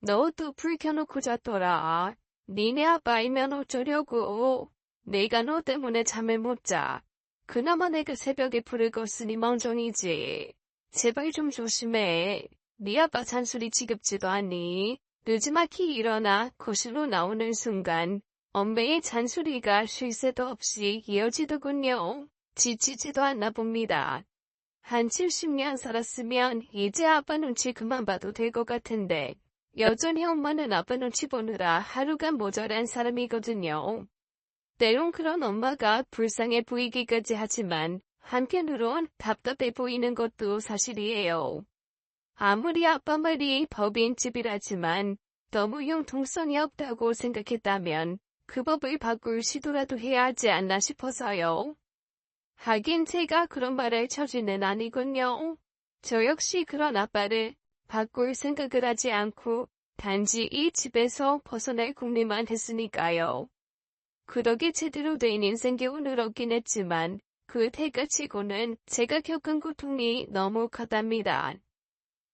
너도 불 켜놓고 잤더라. 니네 아빠이면 어쩌려고. 내가 너 때문에 잠을 못 자. 그나마 내가 새벽에 불을 껐으니 멍청이지. 제발 좀 조심해. 네 아빠 잔소리 지겹지도 않니? 늦지막히 일어나 거실로 나오는 순간 엄매의 잔소리가 쉴 새도 없이 이어지더군요. 지치지도 않나 봅니다. 한 70년 살았으면 이제 아빠 눈치 그만 봐도 될 것 같은데 여전히 엄마는 아빠 눈치 보느라 하루가 모자란 사람이거든요. 때론 그런 엄마가 불쌍해 보이기까지 하지만 한편으론 답답해 보이는 것도 사실이에요. 아무리 아빠 말이 법인집이라지만 너무 융통성이 없다고 생각했다면 그 법을 바꿀 시도라도 해야 하지 않나 싶어서요. 하긴 제가 그런 말을 처지는 아니군요. 저 역시 그런 아빠를 바꿀 생각을 하지 않고 단지 이 집에서 벗어날 궁리만 했으니까요. 그러게 제대로 된 인생 교훈을 얻긴 했지만 그 대가치고는 제가 겪은 고통이 너무 컸답니다.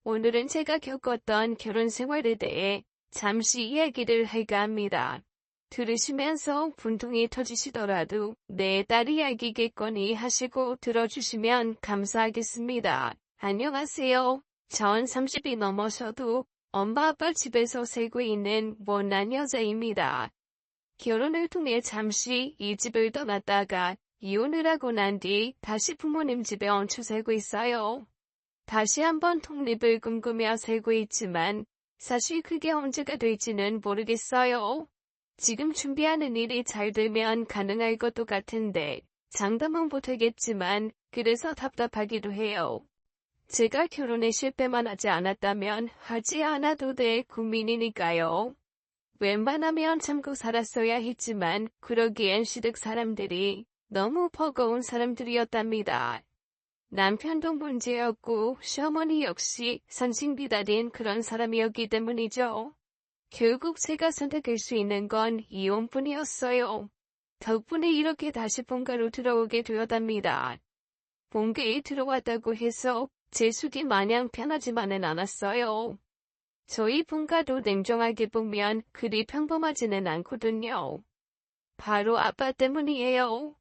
오늘은 제가 겪었던 결혼 생활에 대해 잠시 이야기를 할까 합니다. 들으시면서 분통이 터지시더라도 내 딸 이야기겠거니 하시고 들어주시면 감사하겠습니다. 안녕하세요. 전 30이 넘어서도 엄마 아빠 집에서 살고 있는 못난 여자입니다. 결혼을 통해 잠시 이 집을 떠났다가 이혼을 하고 난 뒤 다시 부모님 집에 얹혀 살고 있어요. 다시 한번 독립을 꿈꾸며 살고 있지만 사실 그게 언제가 될지는 모르겠어요. 지금 준비하는 일이 잘 되면 가능할 것도 같은데 장담은 못하겠지만 그래서 답답하기도 해요. 제가 결혼에 실패만 하지 않았다면 하지 않아도 될 고민이니까요. 웬만하면 참고 살았어야 했지만 그러기엔 시댁 사람들이 너무 버거운 사람들이었답니다. 남편도 문제였고 시어머니 역시 선징비달인 그런 사람이었기 때문이죠. 결국 제가 선택할 수 있는 건 이혼뿐이었어요. 덕분에 이렇게 다시 본가로 들어오게 되었답니다. 본가에 들어왔다고 해서 제 속이 마냥 편하지만은 않았어요. 저희 본가도 냉정하게 보면 그리 평범하지는 않거든요. 바로 아빠 때문이에요.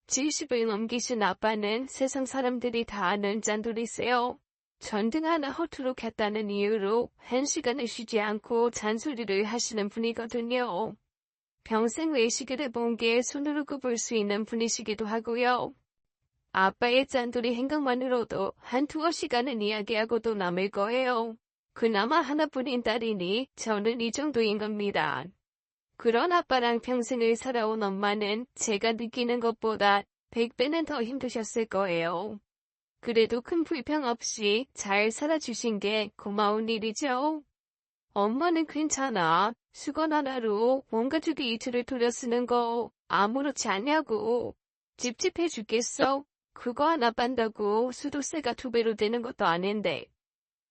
70을 넘기신 아빠는 세상 사람들이 다 아는 짠돌이세요. 전등 하나 허투루 켰다는 이유로 1시간을 쉬지 않고 잔소리를 하시는 분이거든요. 평생 외식을 해본 게 손으로 꼽을 수 있는 분이시기도 하고요. 아빠의 짠돌이 행각만으로도 한 두어 시간은 이야기하고도 남을 거예요. 그나마 하나뿐인 딸이니 저는 이 정도인 겁니다. 그런 아빠랑 평생을 살아온 엄마는 제가 느끼는 것보다 100배는 더 힘드셨을 거예요. 그래도 큰 불평 없이 잘 살아주신 게 고마운 일이죠. 엄마는 괜찮아. 수건 하나로 온 가족이 이틀을 돌려 쓰는 거 아무렇지 않냐고. 찝찝해 죽겠어. 그거 하나 빤다고 수도세가 2배로 되는 것도 아닌데.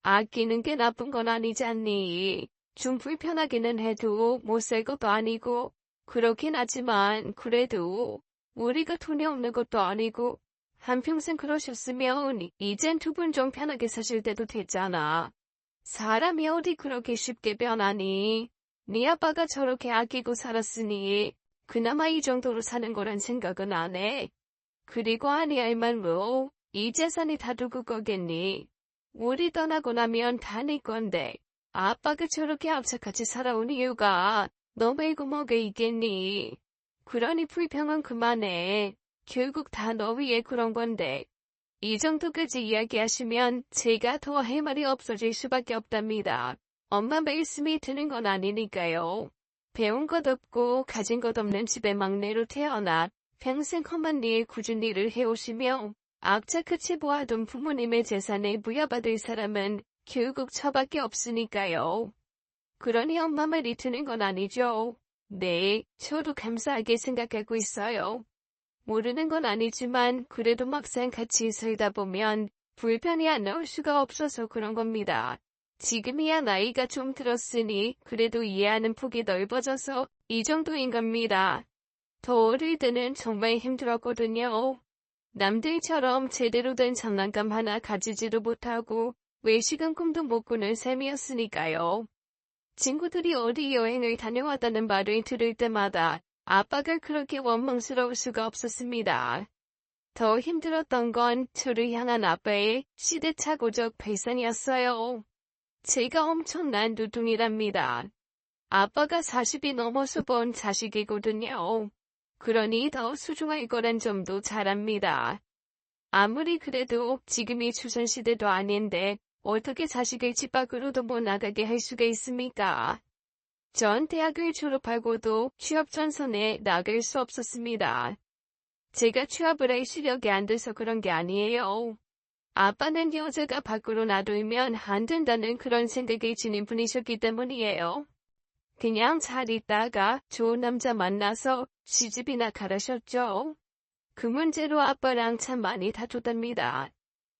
아끼는 게 나쁜 건 아니지 않니? 좀 불편하기는 해도 못 살 것도 아니고 그렇긴 하지만 그래도 우리가 돈이 없는 것도 아니고 한평생 그러셨으면 이젠 두 분 좀 편하게 사실 때도 됐잖아. 사람이 어디 그렇게 쉽게 변하니? 네 아빠가 저렇게 아끼고 살았으니 그나마 이 정도로 사는 거란 생각은 안 해. 그리고 아니할 말로 이 재산이 다 누구 거겠니? 우리 떠나고 나면 다 네 건데 아빠가 저렇게 악착같이 살아온 이유가 너 말고 뭐가 있겠니? 그러니 불평은 그만해. 결국 다 너 위해 그런 건데. 이 정도까지 이야기하시면 제가 더 할 말이 없어질 수밖에 없답니다. 엄마 말씀이 드는 건 아니니까요. 배운 것 없고 가진 것 없는 집의 막내로 태어나 평생 험한 일 굳은 일을 해오시며 악착같이 보아둔 부모님의 재산을 물려받을 사람은 결국 저밖에 없으니까요. 그러니 엄마 말이 드는 건 아니죠. 네, 저도 감사하게 생각하고 있어요. 모르는 건 아니지만 그래도 막상 같이 살다 보면 불편이 안 나올 수가 없어서 그런 겁니다. 지금이야 나이가 좀 들었으니 그래도 이해하는 폭이 넓어져서 이 정도인 겁니다. 더 어릴 때는 정말 힘들었거든요. 남들처럼 제대로 된 장난감 하나 가지지도 못하고 외식은 꿈도 못 꾸는 셈이었으니까요. 친구들이 어디 여행을 다녀왔다는 말을 들을 때마다 아빠가 그렇게 원망스러울 수가 없었습니다. 더 힘들었던 건 저를 향한 아빠의 시대착오적 배신이었어요. 제가 엄청난 누둥이랍니다. 아빠가 40이 넘어서 본 자식이거든요. 그러니 더 소중할 거란 점도 잘 압니다. 아무리 그래도 지금이 조선시대도 아닌데 어떻게 자식을 집 밖으로도 못 나가게 할 수가 있습니까? 전 대학을 졸업하고도 취업 전선에 나갈 수 없었습니다. 제가 취업을 할 시력이 안 돼서 그런 게 아니에요. 아빠는 여자가 밖으로 나돌면 안 된다는 그런 생각이 지닌 분이셨기 때문이에요. 그냥 잘 있다가 좋은 남자 만나서 시집이나 가라셨죠. 그 문제로 아빠랑 참 많이 다투답니다.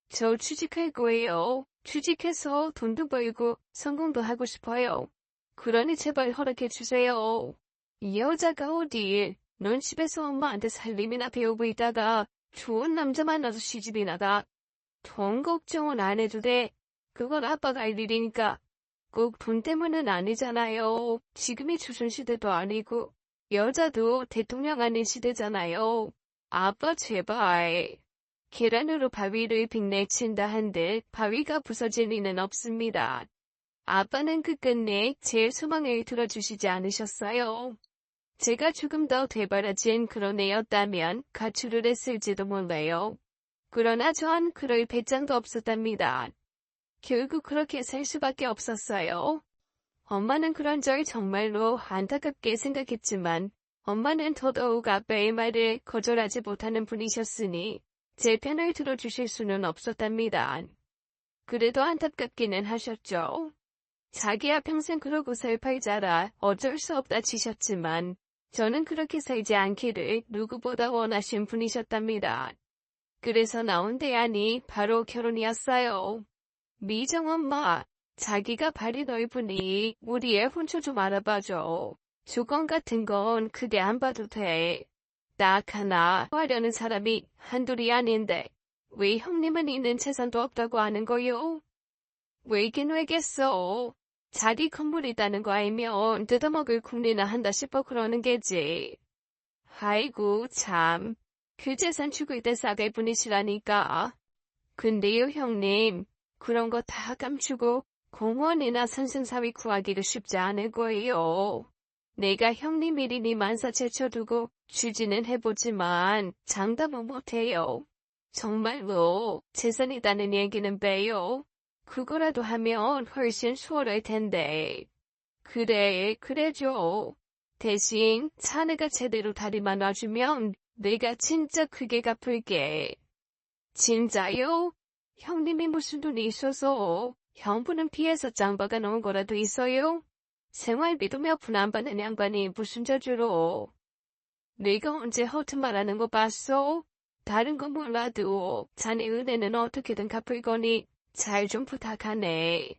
저 취직할 거예요. 취직해서 돈도 벌고 성공도 하고 싶어요. 그러니 제발 허락해 주세요. 이 여자가 어디? 넌 집에서 엄마한테 살림이나 배우고 있다가 좋은 남자 만나서 시집이나 가. 돈 걱정은 안 해도 돼. 그건 아빠가 할 일이니까. 꼭 돈 때문은 아니잖아요. 지금이 조선시대도 아니고 여자도 대통령 아닌 시대잖아요. 아빠 제발. 계란으로 바위를 빅내친다 한들 바위가 부서질 리는 없습니다. 아빠는 끝끝내 제 소망을 들어주시지 않으셨어요. 제가 조금 더 되바라진 그런 애였다면 가출을 했을지도 몰라요. 그러나 전 그럴 배짱도 없었답니다. 결국 그렇게 살 수밖에 없었어요. 엄마는 그런 절 정말로 안타깝게 생각했지만 엄마는 더더욱 아빠의 말을 거절하지 못하는 분이셨으니 제 편을 들어주실 수는 없었답니다. 그래도 안타깝기는 하셨죠. 자기야 평생 그러고 살 팔자라 어쩔 수 없다 치셨지만 저는 그렇게 살지 않기를 누구보다 원하신 분이셨답니다. 그래서 나온 대안이 바로 결혼이었어요. 미정 엄마, 자기가 발이 넓으니 우리 애 혼처 좀 알아봐줘. 조건 같은 건 크게 안 봐도 돼. 딱 하나 하려는 사람이 한둘이 아닌데 왜 형님은 있는 재산도 없다고 하는 거요? 왜긴 왜겠어. 자기 건물 있다는 거 알면 뜯어먹을 궁리나 한다 싶어 그러는 게지. 아이고 참. 그 재산 죽을 때 싸갈 뿐이시라니까. 근데요 형님, 그런 거 다 감추고 공원이나 선생사위 구하기가 쉽지 않을 거예요. 내가 형님 일이니 만사 제쳐두고 주지는 해보지만 장담은 못해요. 정말로 재산이다는 얘기는 빼요. 그거라도 하면 훨씬 수월할 텐데. 그래죠. 대신 자네가 제대로 다리만 놔주면 내가 진짜 크게 갚을게. 진짜요? 형님이 무슨 돈이 있어서 형부는 피해서 짱박아 놓은 거라도 있어요? 생활비도 몇 푼 안 받는 양반이 무슨 저주로. 내가 언제 허튼 말하는 거 봤어? 다른 건 몰라도 자네 은혜는 어떻게든 갚을 거니 잘 좀 부탁하네.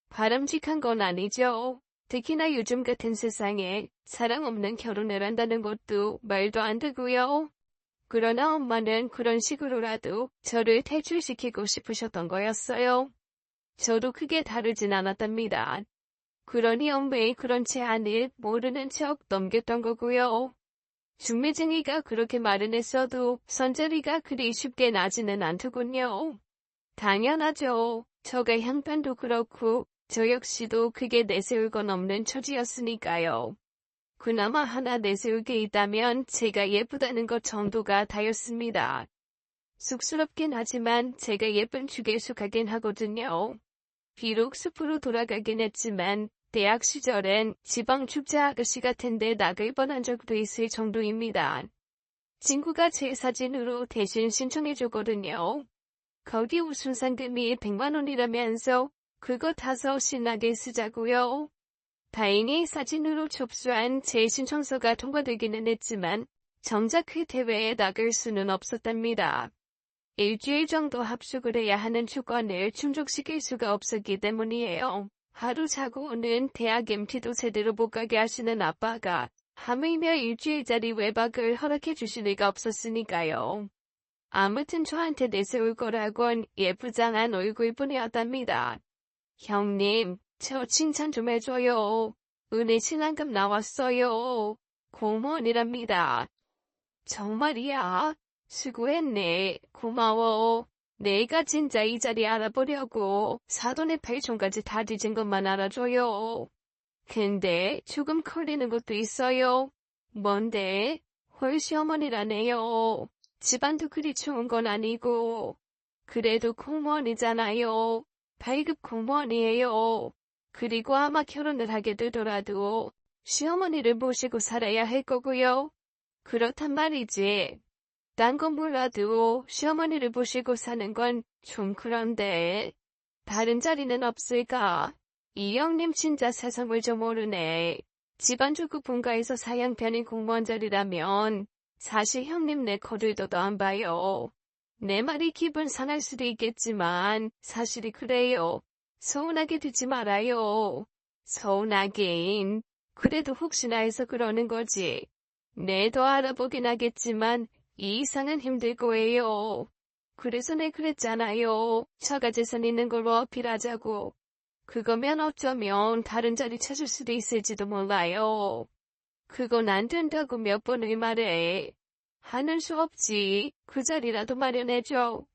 바람직한 건 아니죠. 특히나 요즘 같은 세상에 사랑 없는 결혼을 한다는 것도 말도 안 되고요. 그러나 엄마는 그런 식으로라도 저를 탈출시키고 싶으셨던 거였어요. 저도 크게 다르진 않았답니다. 그러니 엄마의 그런 제안을 모르는 척 넘겼던 거고요. 중매쟁이가 그렇게 말은 했어도 선자리가 그리 쉽게 나지는 않더군요. 당연하죠. 저가 형편도 그렇고 저 역시도 크게 내세울 건 없는 처지였으니까요. 그나마 하나 내세울 게 있다면 제가 예쁘다는 것 정도가 다였습니다. 쑥스럽긴 하지만 제가 예쁜 축에 속하긴 하거든요. 비록 숲으로 돌아가긴 했지만 대학 시절엔 지방 축제 아가씨 같은 데 나갈 뻔한 적도 있을 정도입니다. 친구가 제 사진으로 대신 신청해줬거든요. 거기 우승 상금이 100만 원이라면서 그거 타서 신나게 쓰자고요. 다행히 사진으로 접수한 제 신청서가 통과되기는 했지만 정작 그 대회에 나갈 수는 없었답니다. 일주일 정도 합숙을 해야 하는 조건을 충족시킬 수가 없었기 때문이에요. 하루 자고 오는 대학 MT도 제대로 못 가게 하시는 아빠가 하물며 일주일짜리 외박을 허락해 주실 리가 없었으니까요. 아무튼 저한테 내세울 거라곤 예쁘장한 얼굴뿐이었답니다. 형님, 저 칭찬 좀 해줘요. 은혜 신랑급 나왔어요. 공무원이랍니다. 정말이야? 수고했네. 고마워. 내가 진짜 이 자리 알아보려고 사돈의 펠총까지 다 뒤진 것만 알아줘요. 근데 조금 걸리는 것도 있어요. 뭔데? 홀시어머니라네요. 집안도 그리 좋은 건 아니고. 그래도 공무원이잖아요. 8급 공무원이에요. 그리고 아마 결혼을 하게 되더라도 시어머니를 모시고 살아야 할 거고요. 그렇단 말이지. 딴 건 몰라도 시어머니를 모시고 사는 건 좀 그런데. 다른 자리는 없을까? 이 형님 진짜 세상을 좀 모르네. 집안 주부 본가에서 사양편인 공무원 자리라면 사실 형님 내 거들떠도 안 봐요. 내 말이 기분 상할 수도 있겠지만 사실이 그래요. 서운하게 듣지 말아요. 서운하긴. 그래도 혹시나 해서 그러는 거지. 네, 더 알아보긴 하겠지만 이 이상은 힘들 거예요. 그래서 내 그랬잖아요. 처가 재산 있는 걸로 어필하자고. 그거면 어쩌면 다른 자리 찾을 수도 있을지도 몰라요. 그건 안 된다고 몇 번을 말해. 하는 수 없지. 그 자리라도 마련해줘.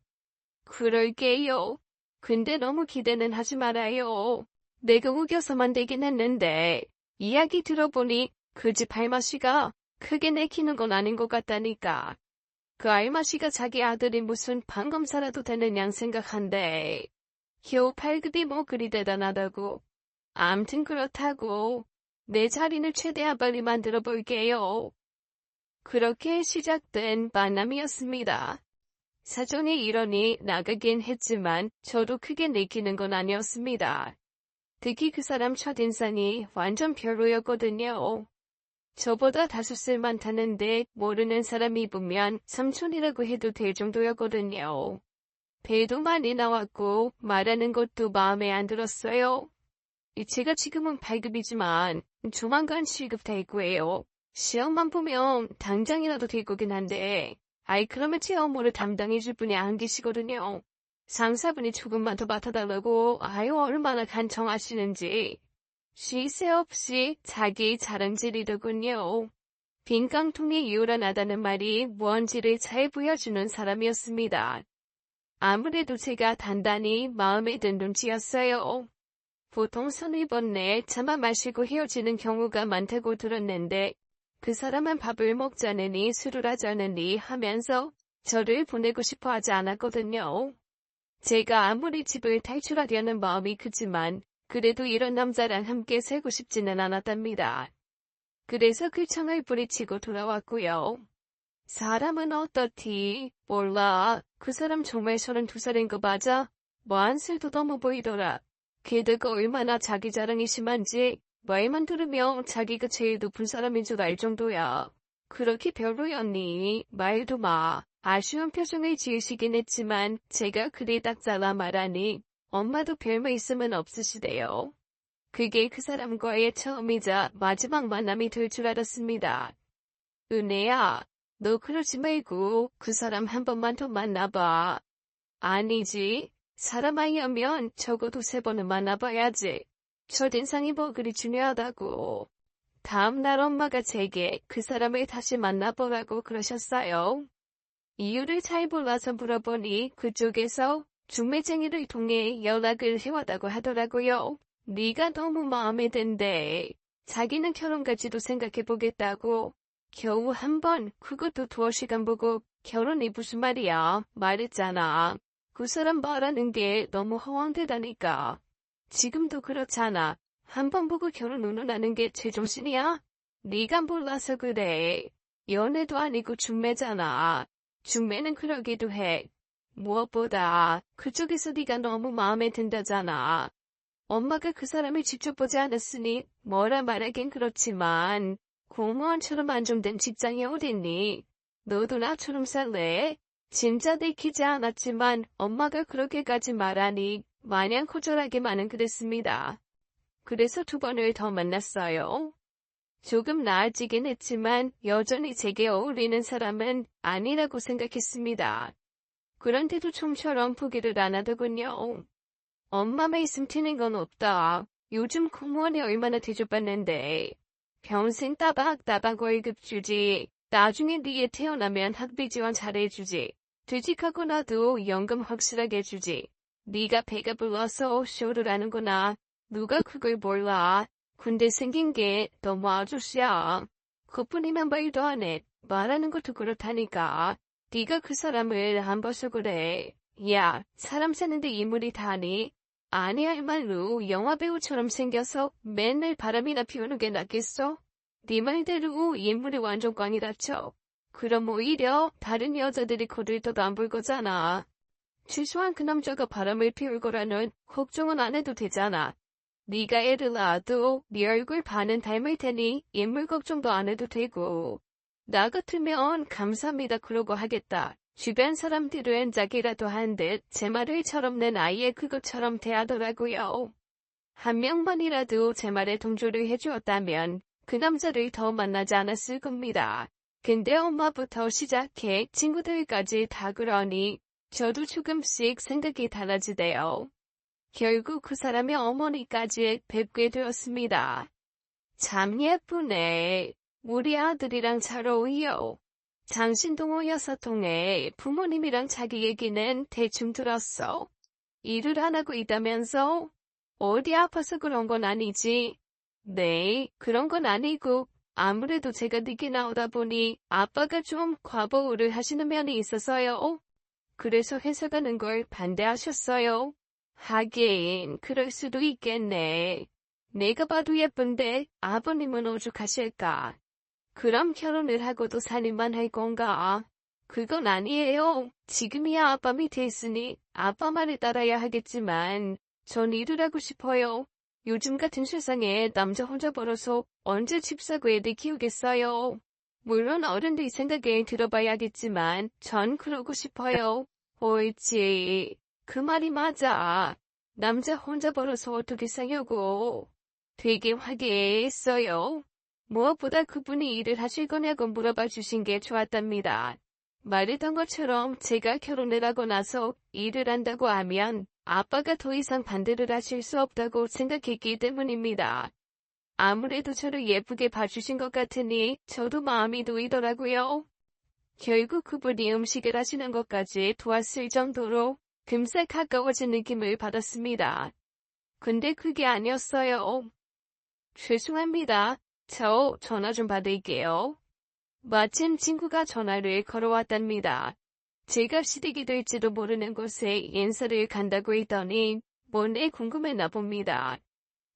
그럴게요. 근데 너무 기대는 하지 말아요. 내가 우겨서만 되긴 했는데 이야기 들어보니 그 집 할머니가 크게 내키는 건 아닌 것 같다니까. 그 알마씨가 자기 아들이 무슨 판검사라도 되는 양 생각한대. 겨우 8급이 뭐 그리 대단하다고. 암튼 그렇다고. 내 자리는 최대한 빨리 만들어 볼게요. 그렇게 시작된 만남이었습니다. 사정이 이러니 나가긴 했지만 저도 크게 내키는 건 아니었습니다. 특히 그 사람 첫인상이 완전 별로였거든요. 저보다 5살 많다는데 모르는 사람이 보면 삼촌이라고 해도 될 정도였거든요. 배도 많이 나왔고 말하는 것도 마음에 안 들었어요. 제가 지금은 8급이지만 조만간 7급 될 거예요. 시험만 보면 당장이라도 될 거긴 한데 아이 그러면 제 업무를 담당해줄 분이 안 계시거든요. 상사분이 조금만 더 맡아달라고 아유 얼마나 간청하시는지. 쉴 새 없이 자기 자랑질이더군요. 빈 깡통이 요란하다는 말이 뭔지를 잘 보여주는 사람이었습니다. 아무래도 제가 단단히 마음에 든 눈치였어요. 보통 서너 번 내에 차만 마시고 헤어지는 경우가 많다고 들었는데 그 사람은 밥을 먹자느니 술을 하자느니 하면서 저를 보내고 싶어 하지 않았거든요. 제가 아무리 집을 탈출하려는 마음이 크지만 그래도 이런 남자랑 함께 살고 싶지는 않았답니다. 그래서 그 청을 뿌리치고 돌아왔고요. 사람은 어떻디? 몰라. 그 사람 정말 32살인 거 맞아? 뭐 한살도 넘어 보이더라. 게다가 얼마나 자기 자랑이 심한지 말만 들으면 자기가 제일 높은 사람인 줄 알 정도야. 그렇게 별로였니? 말도 마. 아쉬운 표정을 지으시긴 했지만 제가 그리 딱 잘라 말하니 엄마도 별거 있으면 없으시대요. 그게 그 사람과의 처음이자 마지막 만남이 될 줄 알았습니다. 은혜야, 너 그러지 말고 그 사람 한 번만 더 만나봐. 아니지. 사람 아이하면 적어도 3번은 만나봐야지. 첫인상이 뭐 그리 중요하다고. 다음날 엄마가 제게 그 사람을 다시 만나보라고 그러셨어요. 이유를 잘 몰라서 물어보니 그쪽에서 중매쟁이를 통해 연락을 해왔다고 하더라고요. 네가 너무 마음에 든대. 자기는 결혼까지도 생각해보겠다고. 겨우 한 번, 그것도 2시간 보고 결혼이 무슨 말이야. 말했잖아. 그 사람 말하는 게 너무 허황되다니까. 지금도 그렇잖아. 한 번 보고 결혼 운운하는 게 제정신이야? 네가 몰라서 그래. 연애도 아니고 중매잖아. 중매는 그러기도 해. 무엇보다 그쪽에서 네가 너무 마음에 든다잖아. 엄마가 그 사람을 직접 보지 않았으니 뭐라 말하긴 그렇지만 공무원처럼 안정된 직장이 어딨니? 너도 나처럼 살래? 진짜 내키지 않았지만 엄마가 그렇게까지 말하니 마냥 거절하기만은 그랬습니다. 그래서 2번을 더 만났어요. 조금 나아지긴 했지만 여전히 제게 어울리는 사람은 아니라고 생각했습니다. 그런데도 좀처럼 포기를 안 하더군요. 엄마 말씀 틀린 건 없다. 요즘 공무원이 얼마나 대접받는데. 평생 따박따박 월급 주지. 나중에 네에 태어나면 학비 지원 잘해주지. 퇴직하고 나도 연금 확실하게 주지. 네가 배가 불러서 쇼를 하는구나. 누가 그걸 몰라. 군대 생긴 게 너무 아저씨야. 그뿐이면 말도 안 해. 말하는 것도 그렇다니까. 네가 그 사람을 안 봐서 그래. 야, 사람 사는데 인물이 다니? 아니야말로 영화배우처럼 생겨서 맨날 바람이나 피우는 게 낫겠어? 네 말대로 인물이 완전 꽝이다 쳐. 그럼 오히려 다른 여자들이 거들떠도 안 볼 거잖아. 최소한 그 남자가 바람을 피울 거라는 걱정은 안 해도 되잖아. 네가 애를 낳아도 네 얼굴 반은 닮을 테니 인물 걱정도 안 해도 되고. 나 같으면 감사합니다 그러고 하겠다. 주변 사람들은 자기라도 한 듯 제 말을 철없는 아이의 그것처럼 대하더라고요. 한 명만이라도 제 말에 동조를 해주었다면 그 남자를 더 만나지 않았을 겁니다. 근데 엄마부터 시작해 친구들까지 다 그러니 저도 조금씩 생각이 달라지대요. 결국 그 사람의 어머니까지 뵙게 되었습니다. 참 예쁘네. 우리 아들이랑 잘 어울려. 장신동호 여사통에 부모님이랑 자기 얘기는 대충 들었어. 일을 안 하고 있다면서? 어디 아파서 그런 건 아니지? 네, 그런 건 아니고 아무래도 제가 늦게 나오다 보니 아빠가 좀 과보호를 하시는 면이 있어서요. 그래서 회사 가는 걸 반대하셨어요. 하긴 그럴 수도 있겠네. 내가 봐도 예쁜데 아버님은 오죽하실까. 그럼 결혼을 하고도 살림만 할 건가? 그건 아니에요. 지금이야 아빠 밑에 있으니 아빠 말을 따라야 하겠지만 전 일을 하고 싶어요. 요즘 같은 세상에 남자 혼자 벌어서 언제 집 사고 애들 키우겠어요. 물론 어른들 생각에 들어봐야겠지만 전 그러고 싶어요. 옳지. 그 말이 맞아. 남자 혼자 벌어서 어떻게 사냐고. 되게 화기애애했어요. 무엇보다 그분이 일을 하실 거냐고 물어봐 주신 게 좋았답니다. 말했던 것처럼 제가 결혼을 하고 나서 일을 한다고 하면 아빠가 더 이상 반대를 하실 수 없다고 생각했기 때문입니다. 아무래도 저를 예쁘게 봐주신 것 같으니 저도 마음이 놓이더라고요. 결국 그분이 음식을 하시는 것까지 도왔을 정도로 금세 가까워진 느낌을 받았습니다. 근데 그게 아니었어요. 죄송합니다. 저 전화 좀 받을게요. 마침 친구가 전화를 걸어왔답니다. 제가 시댁이 될지도 모르는 곳에 인사를 간다고 했더니 뭔데 궁금했나 봅니다.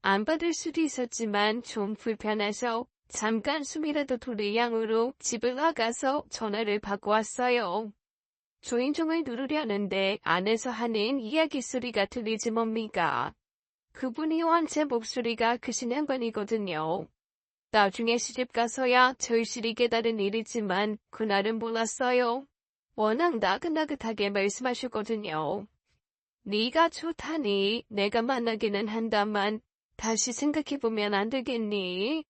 안 받을 수도 있었지만 좀 불편해서 잠깐 숨이라도 돌릴 양으로 집을 나가서 전화를 받고 왔어요. 조인종을 누르려는데 안에서 하는 이야기 소리가 들리지 뭡니까? 그분이 원체 목소리가 크신 양반이거든요. 나중에 시집 가서야 절실히 깨달은 일이지만 그날은 몰랐어요. 워낙 나긋나긋하게 말씀하셨거든요. 네가 좋다니 내가 만나기는 한다만 다시 생각해보면 안 되겠니?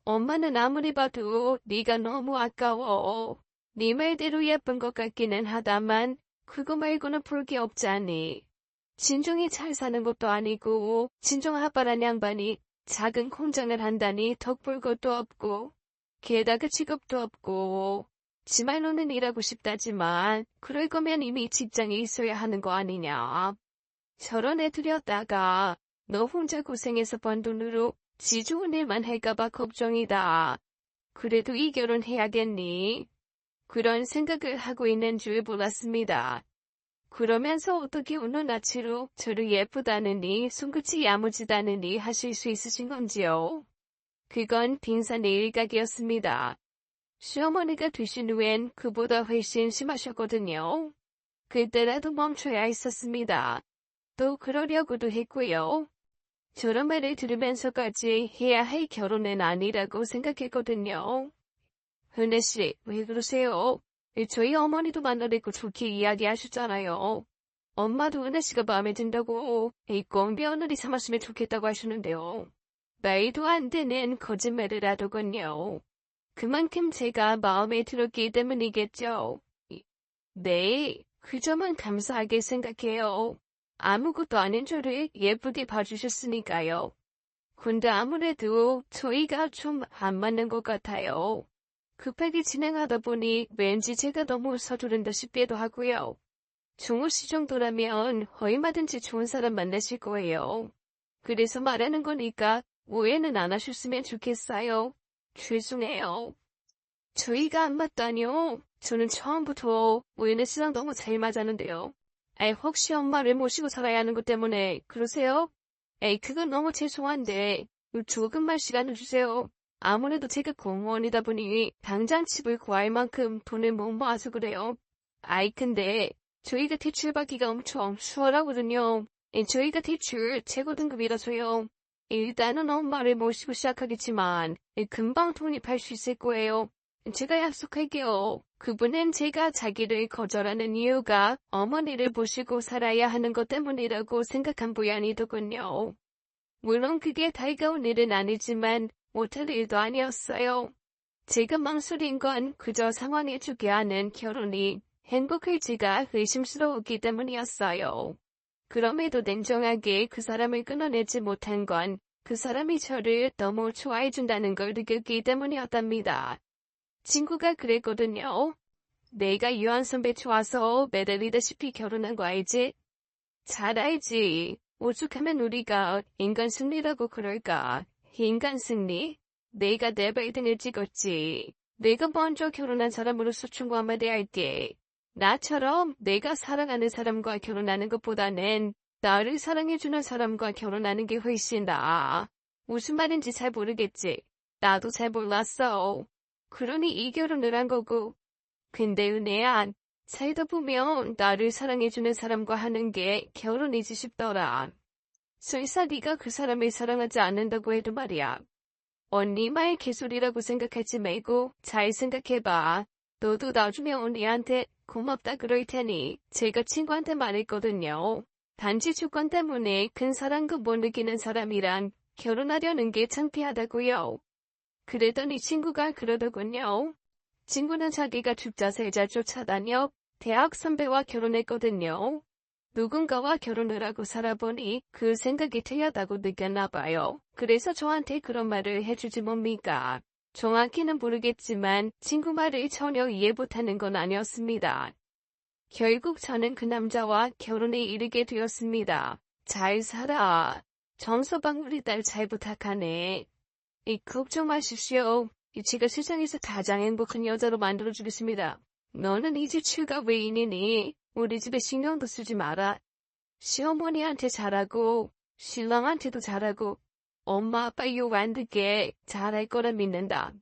엄마는 아무리 봐도 네가 너무 아까워. 네 말대로 예쁜 것 같기는 하다만 그거 말고는 볼 게 없잖니. 진종이 잘 사는 것도 아니고 진종 아빠란 양반이 작은 공장을 한다니 덕볼 것도 없고 게다가 직업도 없고 지 말로는 일하고 싶다지만 그럴 거면 이미 직장에 있어야 하는 거 아니냐. 저런 애 들였다가 너 혼자 고생해서 번 돈으로 지 좋은 일만 할까봐 걱정이다. 그래도 이 결혼 해야겠니? 그런 생각을 하고 있는 줄 몰랐습니다. 그러면서 어떻게 오늘 아치로 저를 예쁘다느니 손끝이 야무지다느니 하실 수 있으신 건지요? 그건 빙산의 일각이었습니다. 시어머니가 되신 후엔 그보다 훨씬 심하셨거든요. 그때라도 멈춰야 했었습니다. 또 그러려고도 했고요. 저런 말을 들으면서까지 해야 할 결혼은 아니라고 생각했거든요. 은혜씨, 왜 그러세요? 저희 어머니도 만나뵙고 좋게 이야기하셨잖아요. 엄마도 은혜씨가 마음에 든다고 꼭 며느리 삼았으면 좋겠다고 하시는데요. 말도 안 되는 거짓말을 하더군요. 그만큼 제가 마음에 들었기 때문이겠죠. 네, 그 점은 감사하게 생각해요. 아무것도 아닌 저를 예쁘게 봐주셨으니까요. 근데 아무래도 저희가 좀 안 맞는 것 같아요. 급하게 진행하다 보니 왠지 제가 너무 서두른다 싶기도 하고요. 중우 씨 정도라면 얼마든지 좋은 사람 만나실 거예요. 그래서 말하는 거니까 오해는 안 하셨으면 좋겠어요. 죄송해요. 저희가 안 맞다니요? 저는 처음부터 우연의 씨랑 너무 잘 맞았는데요. 에이, 혹시 엄마를 모시고 살아야 하는 것 때문에 그러세요? 에이, 그건 너무 죄송한데 조금만 시간을 주세요. 아무래도 제가 공무원이다 보니 당장 집을 구할 만큼 돈을 못 모아서 그래요. 아이, 근데 저희가 대출받기가 엄청 수월하거든요. 저희가 대출 최고 등급이라서요. 일단은 엄마를 모시고 시작하겠지만 금방 독립할 수 있을 거예요. 제가 약속할게요. 그분은 제가 자기를 거절하는 이유가 어머니를 모시고 살아야 하는 것 때문이라고 생각한 모양이더군요. 물론 그게 달가운 일은 아니지만 못할 일도 아니었어요. 제가 망설인 건 그저 상황에 주게 하는 결혼이 행복할지가 의심스러웠기 때문이었어요. 그럼에도 냉정하게 그 사람을 끊어내지 못한 건 그 사람이 저를 너무 좋아해준다는 걸 느꼈기 때문이었답니다. 친구가 그랬거든요. 내가 유한 선배 좋아서 매달리다시피 결혼한 거 알지? 잘 알지. 오죽하면 우리가 인간 승리라고 그럴까. 인간 승리? 내가 내 발등을 찍었지. 내가 먼저 결혼한 사람으로서 충고 한마디 할게. 나처럼 내가 사랑하는 사람과 결혼하는 것보다는 나를 사랑해주는 사람과 결혼하는 게 훨씬 나아. 무슨 말인지 잘 모르겠지. 나도 잘 몰랐어. 그러니 이 결혼을 한 거고. 근데 은혜야, 살다 보면 나를 사랑해주는 사람과 하는 게 결혼이지 싶더라. 설사 네가 그 사람을 사랑하지 않는다고 해도 말이야. 언니 말 개소리라고 생각하지 말고 잘 생각해봐. 너도 나중에 언니한테 고맙다 그럴 테니 제가 친구한테 말했거든요. 단지 조건 때문에 큰 사랑도 못 느끼는 사람이랑 결혼하려는 게 창피하다고요. 그러더니 친구가 그러더군요. 친구는 자기가 죽자 살자 쫓아다녀 대학 선배와 결혼했거든요. 누군가와 결혼을 하고 살아보니 그 생각이 틀렸다고 느꼈나 봐요. 그래서 저한테 그런 말을 해주지 뭡니까? 정확히는 모르겠지만 친구 말을 전혀 이해 못하는 건 아니었습니다. 결국 저는 그 남자와 결혼에 이르게 되었습니다. 잘 살아. 정서방 우리 딸 잘 부탁하네. 걱정 마십시오. 제가 세상에서 가장 행복한 여자로 만들어주겠습니다. 너는 이제 출가 외인이니 우리 집에 신경도 쓰지 마라. 시어머니한테 잘하고 신랑한테도 잘하고 엄마 아빠 욕 안 듣게 잘할 거라 믿는다.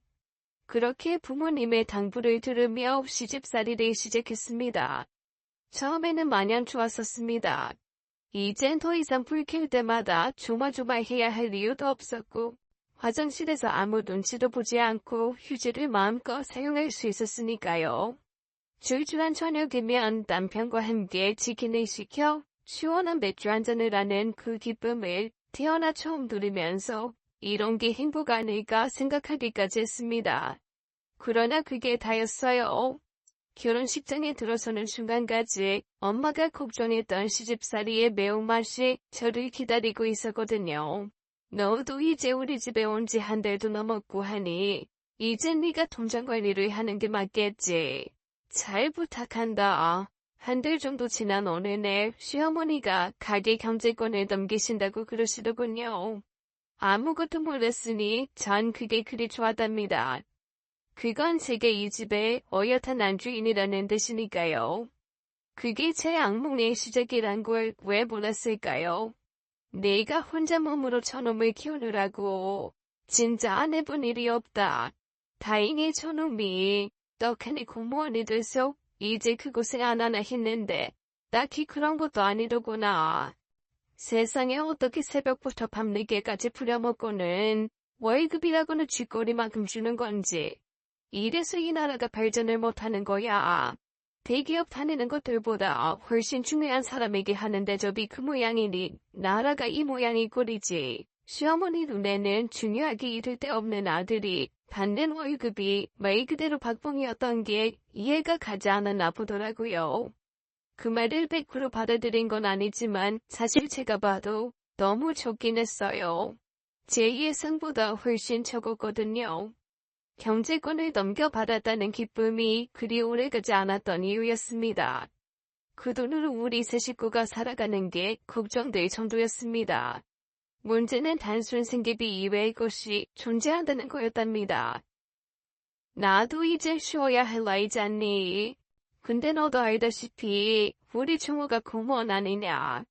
그렇게 부모님의 당부를 들으며 시집살이를 시작했습니다. 처음에는 마냥 좋았었습니다. 이젠 더 이상 불 켤 때마다 조마조마해야 할 이유도 없었고 화장실에서 아무 눈치도 보지 않고 휴지를 마음껏 사용할 수 있었으니까요. 출출한 저녁이면 남편과 함께 치킨을 시켜 시원한 맥주 한잔을 하는 그 기쁨을 태어나 처음 누리면서 이런 게 행복 아닐까 생각하기까지 했습니다. 그러나 그게 다였어요. 결혼식장에 들어서는 순간까지 엄마가 걱정했던 시집살이의 매운맛이 저를 기다리고 있었거든요. 너도 이제 우리 집에 온 지 한 달도 넘었고 하니 이제 네가 통장 관리를 하는 게 맞겠지. 잘 부탁한다. 한 달 정도 지난 어느 날 시어머니가 가게 경제권을 넘기신다고 그러시더군요. 아무것도 몰랐으니 전 그게 그리 좋았답니다. 그건 제게 이 집의 어엿한 안주인이라는 뜻이니까요. 그게 제 악몽의 시작이란 걸 왜 몰랐을까요? 내가 혼자 몸으로 저놈을 키우느라고 진짜 안 해본 일이 없다. 다행히 저놈이 떡하니 공무원이 돼서 이제 그곳에 안 하나 했는데 딱히 그런 것도 아니더구나. 세상에 어떻게 새벽부터 밤늦게까지 부려먹고는 월급이라고는 쥐꼬리만큼 주는 건지. 이래서 이 나라가 발전을 못하는 거야. 대기업 다니는 것들보다 훨씬 중요한 사람에게 하는 대접이 그 모양이니 나라가 이 모양이 꼴이지. 시어머니 눈에는 중요하게 이를 데 없는 아들이 받는 월급이 말 그대로 박봉이었던 게 이해가 가지 않았나 보더라고요. 그 말을 100% 받아들인 건 아니지만 사실 제가 봐도 너무 좋긴 했어요. 제 예상보다 훨씬 적었거든요. 경제권을 넘겨받았다는 기쁨이 그리 오래가지 않았던 이유였습니다. 그 돈으로 우리 세 식구가 살아가는 게 걱정될 정도였습니다. 문제는 단순 생계비 이외의 것이 존재한다는 거였답니다. 나도 이제 쉬어야 할 나이지 않니? 근데 너도 알다시피 우리 충우가 공무원 아니냐?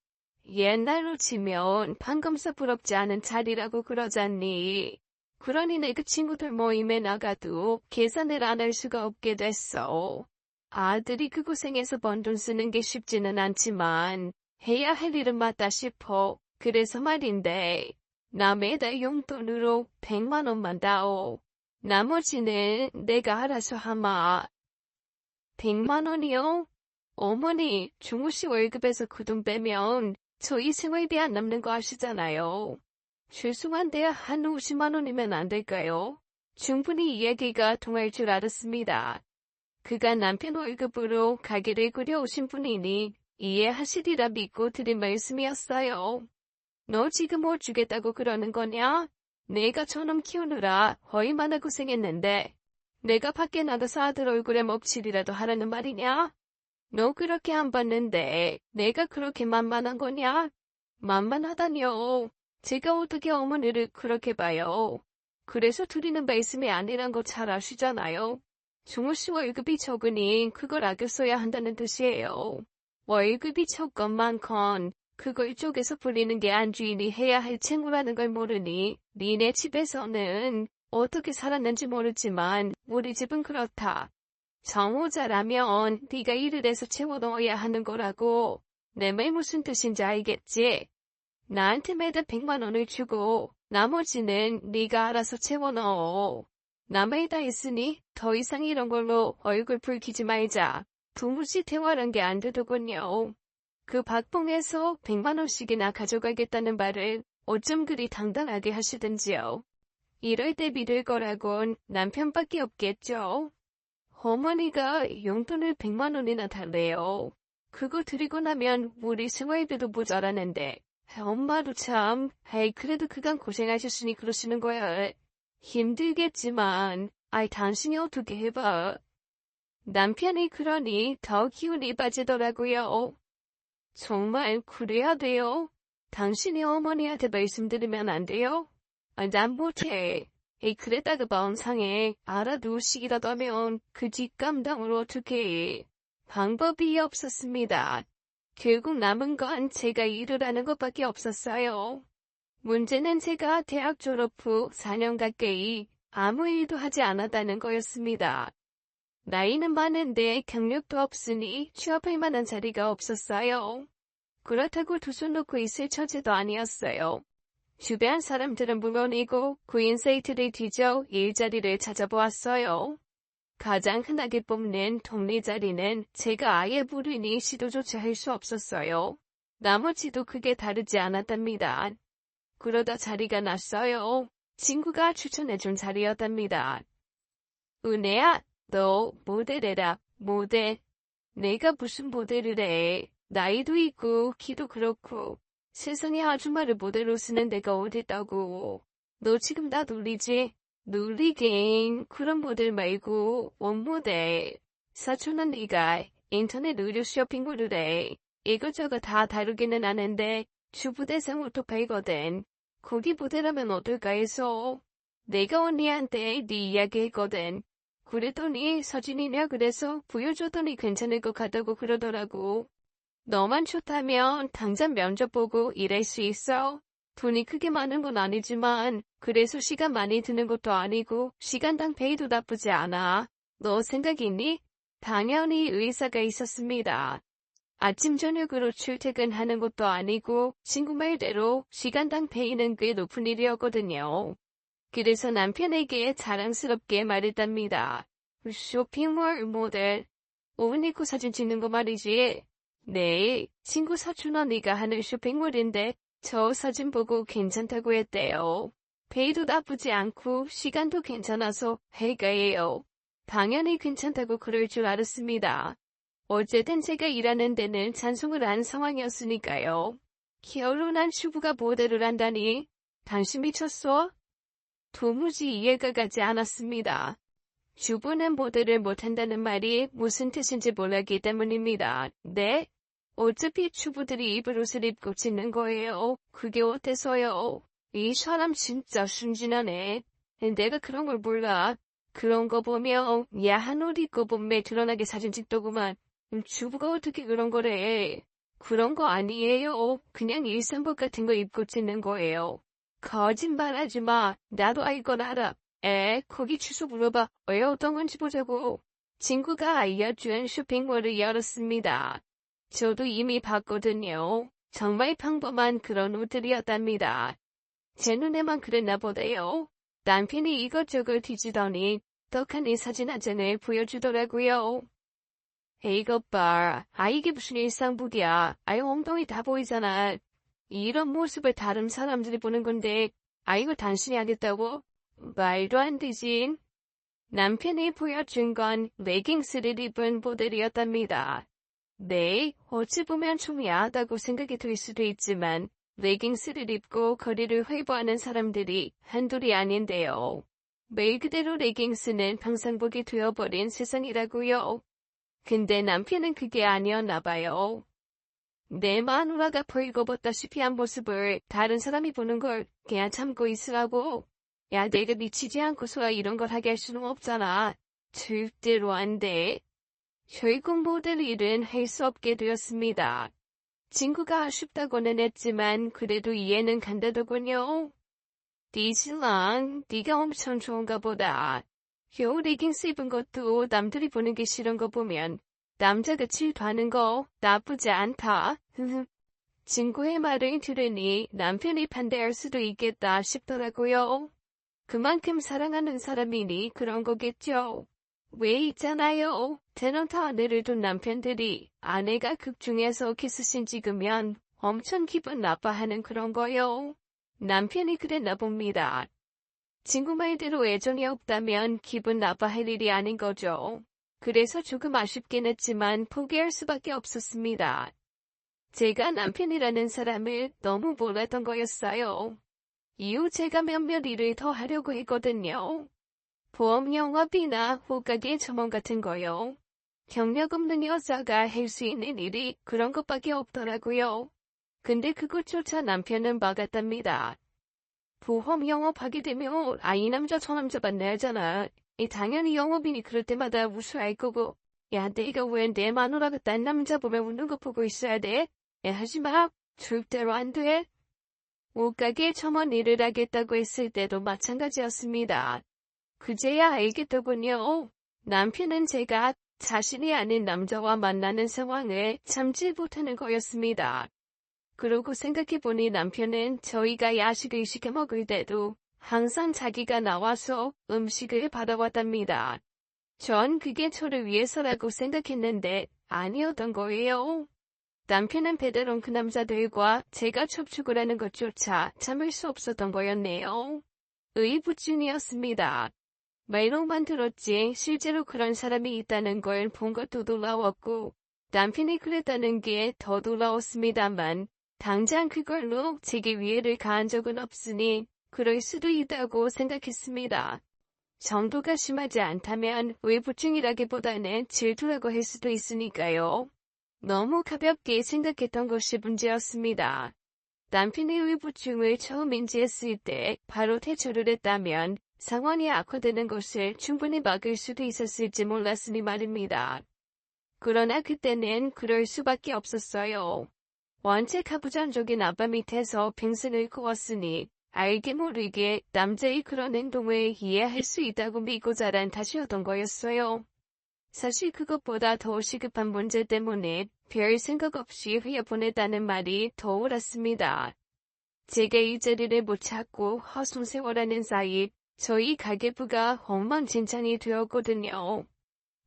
옛날로 치면 판검사 부럽지 않은 자리라고 그러잖니. 그러니 내 그 친구들 모임에 나가도 계산을 안 할 수가 없게 됐어. 아들이 그 고생해서 번 돈 쓰는 게 쉽지는 않지만 해야 할 일은 맞다 싶어. 그래서 말인데 나 매달 용돈으로 100만 원만 다오. 나머지는 내가 알아서 하마. 100만 원이요? 어머니, 중우씨 월급에서 그 돈 빼면 저희 생활비 안 남는 거 아시잖아요. 죄송한데 한 50만 원이면 안 될까요? 충분히 이야기가 통할 줄 알았습니다. 그가 남편 월급으로 가게를 꾸려오신 분이니 이해하시리라 믿고 드린 말씀이었어요. 너 지금 뭐 주겠다고 그러는 거냐? 내가 저놈 키우느라 얼마나 고생했는데 내가 밖에 나가서 아들 얼굴에 먹칠이라도 하라는 말이냐? 너 그렇게 안 봤는데 내가 그렇게 만만한 거냐? 만만하다뇨. 제가 어떻게 어머니를 그렇게 봐요. 그래서 드리는 말씀이 아니란 거 잘 아시잖아요. 중우씨 월급이 적으니 그걸 아껴 써야 한다는 뜻이에요. 월급이 적건만건 그걸 쪼개서 불리는 게 안주인이 해야 할 책무라는 걸 모르니 니네 집에서는 어떻게 살았는지 모르지만 우리 집은 그렇다. 정호자라면 네가 일을 해서 채워 넣어야 하는 거라고. 내 말 무슨 뜻인지 알겠지? 나한테 매달 100만 원을 주고 나머지는 네가 알아서 채워 넣어. 남의 다 있으니 더 이상 이런 걸로 얼굴 붉히지 말자. 두무시 대화란 게 안 되더군요. 그 박봉에서 100만 원씩이나 가져가겠다는 말을 어쩜 그리 당당하게 하시든지요. 이럴 때 믿을 거라곤 남편밖에 없겠죠. 어머니가 용돈을 100만 원이나 달래요. 그거 드리고 나면 우리 생활비도 모자라는데. 엄마도 참, 그래도 그간 고생하셨으니 그러시는 거야. 힘들겠지만, 당신이 어떻게 해봐. 남편이 그러니 더 기운이 빠지더라고요. 정말 그래야 돼요? 당신이 어머니한테 말씀드리면 안 돼요? 난 못해. 그랬다가 마음상에 알아두시기라도 하면 그 뒷감당을 어떻게 해. 방법이 없었습니다. 결국 남은 건 제가 일을 하는 것밖에 없었어요. 문제는 제가 대학 졸업 후 4년 가까이 아무 일도 하지 않았다는 거였습니다. 나이는 많은데 경력도 없으니 취업할 만한 자리가 없었어요. 그렇다고 두 손 놓고 있을 처지도 아니었어요. 주변 사람들은 물론이고 구인 사이트를 뒤져 일자리를 찾아보았어요. 가장 흔하게 뽑는 동네 자리는 제가 아예 모르니 시도조차 할 수 없었어요. 나머지도 크게 다르지 않았답니다. 그러다 자리가 났어요. 친구가 추천해준 자리였답니다. 은혜야, 너 모델해라, 모델. 내가 무슨 모델을 해. 나이도 있고 키도 그렇고 세상에 아줌마를 모델로 쓰는 데가 어딨다고. 너 지금 나 놀리지? 놀리긴 그런 모델 말고 원모델. 사촌은 네가 인터넷 의류 쇼핑몰을 해. 이것저것 다 다루기는 아는데 주부 대상 오토바이거든. 거기 모델하면 어떨까 해서 내가 언니한테 네 이야기 했거든. 그랬더니 서진이냐 그래서 보여줬더니 괜찮을 것 같다고 그러더라고. 너만 좋다면 당장 면접 보고 일할 수 있어. 돈이 크게 많은 건 아니지만 그래서 시간 많이 드는 것도 아니고 시간당 페이도 나쁘지 않아. 너 생각 있니? 당연히 의사가 있었습니다. 아침 저녁으로 출퇴근하는 것도 아니고 친구 말대로 시간당 페이는 꽤 높은 일이었거든요. 그래서 남편에게 자랑스럽게 말했답니다. 쇼핑몰 모델. 옷 입고 사진 찍는 거 말이지. 네, 친구 사촌 언니가 하는 쇼핑몰인데 저 사진 보고 괜찮다고 했대요. 페이도 나쁘지 않고 시간도 괜찮아서 해가해요. 당연히 괜찮다고 그럴 줄 알았습니다. 어쨌든 제가 일하는 데는 찬송을 한 상황이었으니까요. 결혼한 주부가 모델을 한다니 당신 미쳤어? 도무지 이해가 가지 않았습니다. 주부는 모델을 못한다는 말이 무슨 뜻인지 몰랐기 때문입니다. 네? 어차피 주부들이 입을 옷을 입고 짖는 거예요. 그게 어때서요? 이 사람 진짜 순진하네. 내가 그런 걸 몰라. 그런 거 보면 야한 옷 입고 몸매 드러나게 사진 찍더구만. 주부가 어떻게 그런 거래. 그런 거 아니에요. 그냥 일상복 같은 거 입고 짖는 거예요. 거짓말하지 마. 나도 알건 알아. 거기 주소 물어봐. 왜 어떤 건지 보자고. 친구가 알려준 쇼핑몰을 열었습니다. 저도 이미 봤거든요. 정말 평범한 그런 옷들이었답니다. 제 눈에만 그랬나 보네요. 남편이 이것저것 뒤지더니 떡하니 사진 한 장을 보여주더라고요. 이것 봐. 이게 무슨 일상복이야. 엉덩이 다 보이잖아. 이런 모습을 다른 사람들이 보는 건데, 이거 당신이 하겠다고? 말도 안 되지. 남편이 보여준 건 레깅스를 입은 모델이었답니다. 네, 어찌 보면 좀 야하다고 생각이 들 수도 있지만, 레깅스를 입고 거리를 활보하는 사람들이 한둘이 아닌데요. 말 그대로 레깅스는 평상복이 되어버린 세상이라고요. 근데 남편은 그게 아니었나 봐요. 내 마누라가 벌거벗다시피 한 모습을 다른 사람이 보는 걸 그냥 참고 있으라고. 야, 내가 미치지 않고서야 이런 걸 하게 할 수는 없잖아. 절대로 안 돼. 결국 모델 일은 할 수 없게 되었습니다. 친구가 아쉽다고는 했지만 그래도 이해는 간다더군요. 네 신랑, 네가 엄청 좋은가 보다. 겨우 레깅스 입은 것도 남들이 보는 게 싫은 거 보면 남자가 질투하는 거 나쁘지 않다. 친구의 말을 들으니 남편이 반대할 수도 있겠다 싶더라고요. 그만큼 사랑하는 사람이니 그런 거겠죠. 왜 있잖아요. 대놓고 아내를 둔 남편들이 아내가 극 중에서 키스씬 찍으면 엄청 기분 나빠하는 그런 거요. 남편이 그랬나 봅니다. 친구 말대로 애정이 없다면 기분 나빠할 일이 아닌 거죠. 그래서 조금 아쉽긴 했지만 포기할 수밖에 없었습니다. 제가 남편이라는 사람을 너무 몰랐던 거였어요. 이후 제가 몇몇 일을 더 하려고 했거든요. 보험 영업이나 호가게 점원 같은 거요. 경력 없는 여자가 할 수 있는 일이 그런 것밖에 없더라고요. 근데 그것조차 남편은 막았답니다. 보험 영업하게 되면 이 남자 저 남자 만나야잖아. 당연히 영업이니 그럴 때마다 우수할 거고. 야, 내가 왜 내 마누라가 딴 남자 보면 웃는 거 보고 있어야 돼? 하지마. 절대로 안 돼. 옷가게 점원 일을 하겠다고 했을 때도 마찬가지였습니다. 그제야 알겠더군요. 남편은 제가 자신이 아닌 남자와 만나는 상황을 참지 못하는 거였습니다. 그러고 생각해보니 남편은 저희가 야식을 시켜 먹을 때도 항상 자기가 나와서 음식을 받아왔답니다. 전 그게 저를 위해서라고 생각했는데 아니었던 거예요. 남편은 배달온 그 남자들과 제가 접촉을 하는 것조차 참을 수 없었던 거였네요. 의부증이었습니다. 말로만 들었지 실제로 그런 사람이 있다는 걸 본 것도 놀라웠고 남편이 그랬다는 게 더 놀라웠습니다만 당장 그걸로 제게 위해를 가한 적은 없으니 그럴 수도 있다고 생각했습니다. 정도가 심하지 않다면 의부증이라기보다는 질투라고 할 수도 있으니까요. 너무 가볍게 생각했던 것이 문제였습니다. 남편의 의부증을 처음 인지했을 때 바로 퇴출을 했다면 상황이 악화되는 것을 충분히 막을 수도 있었을지 몰랐으니 말입니다. 그러나 그때는 그럴 수밖에 없었어요. 원체 가부장적인 아빠 밑에서 평생을 꾸었으니 알게 모르게 남자의 그런 행동을 이해할 수 있다고 믿고 자란 탓이었던 거였어요. 사실 그것보다 더 시급한 문제 때문에 별 생각 없이 흘려보냈다는 말이 더 옳았습니다. 제가 이 자리를 못 찾고 허송세월하는 사이 저희 가계부가 엉망진창이 되었거든요.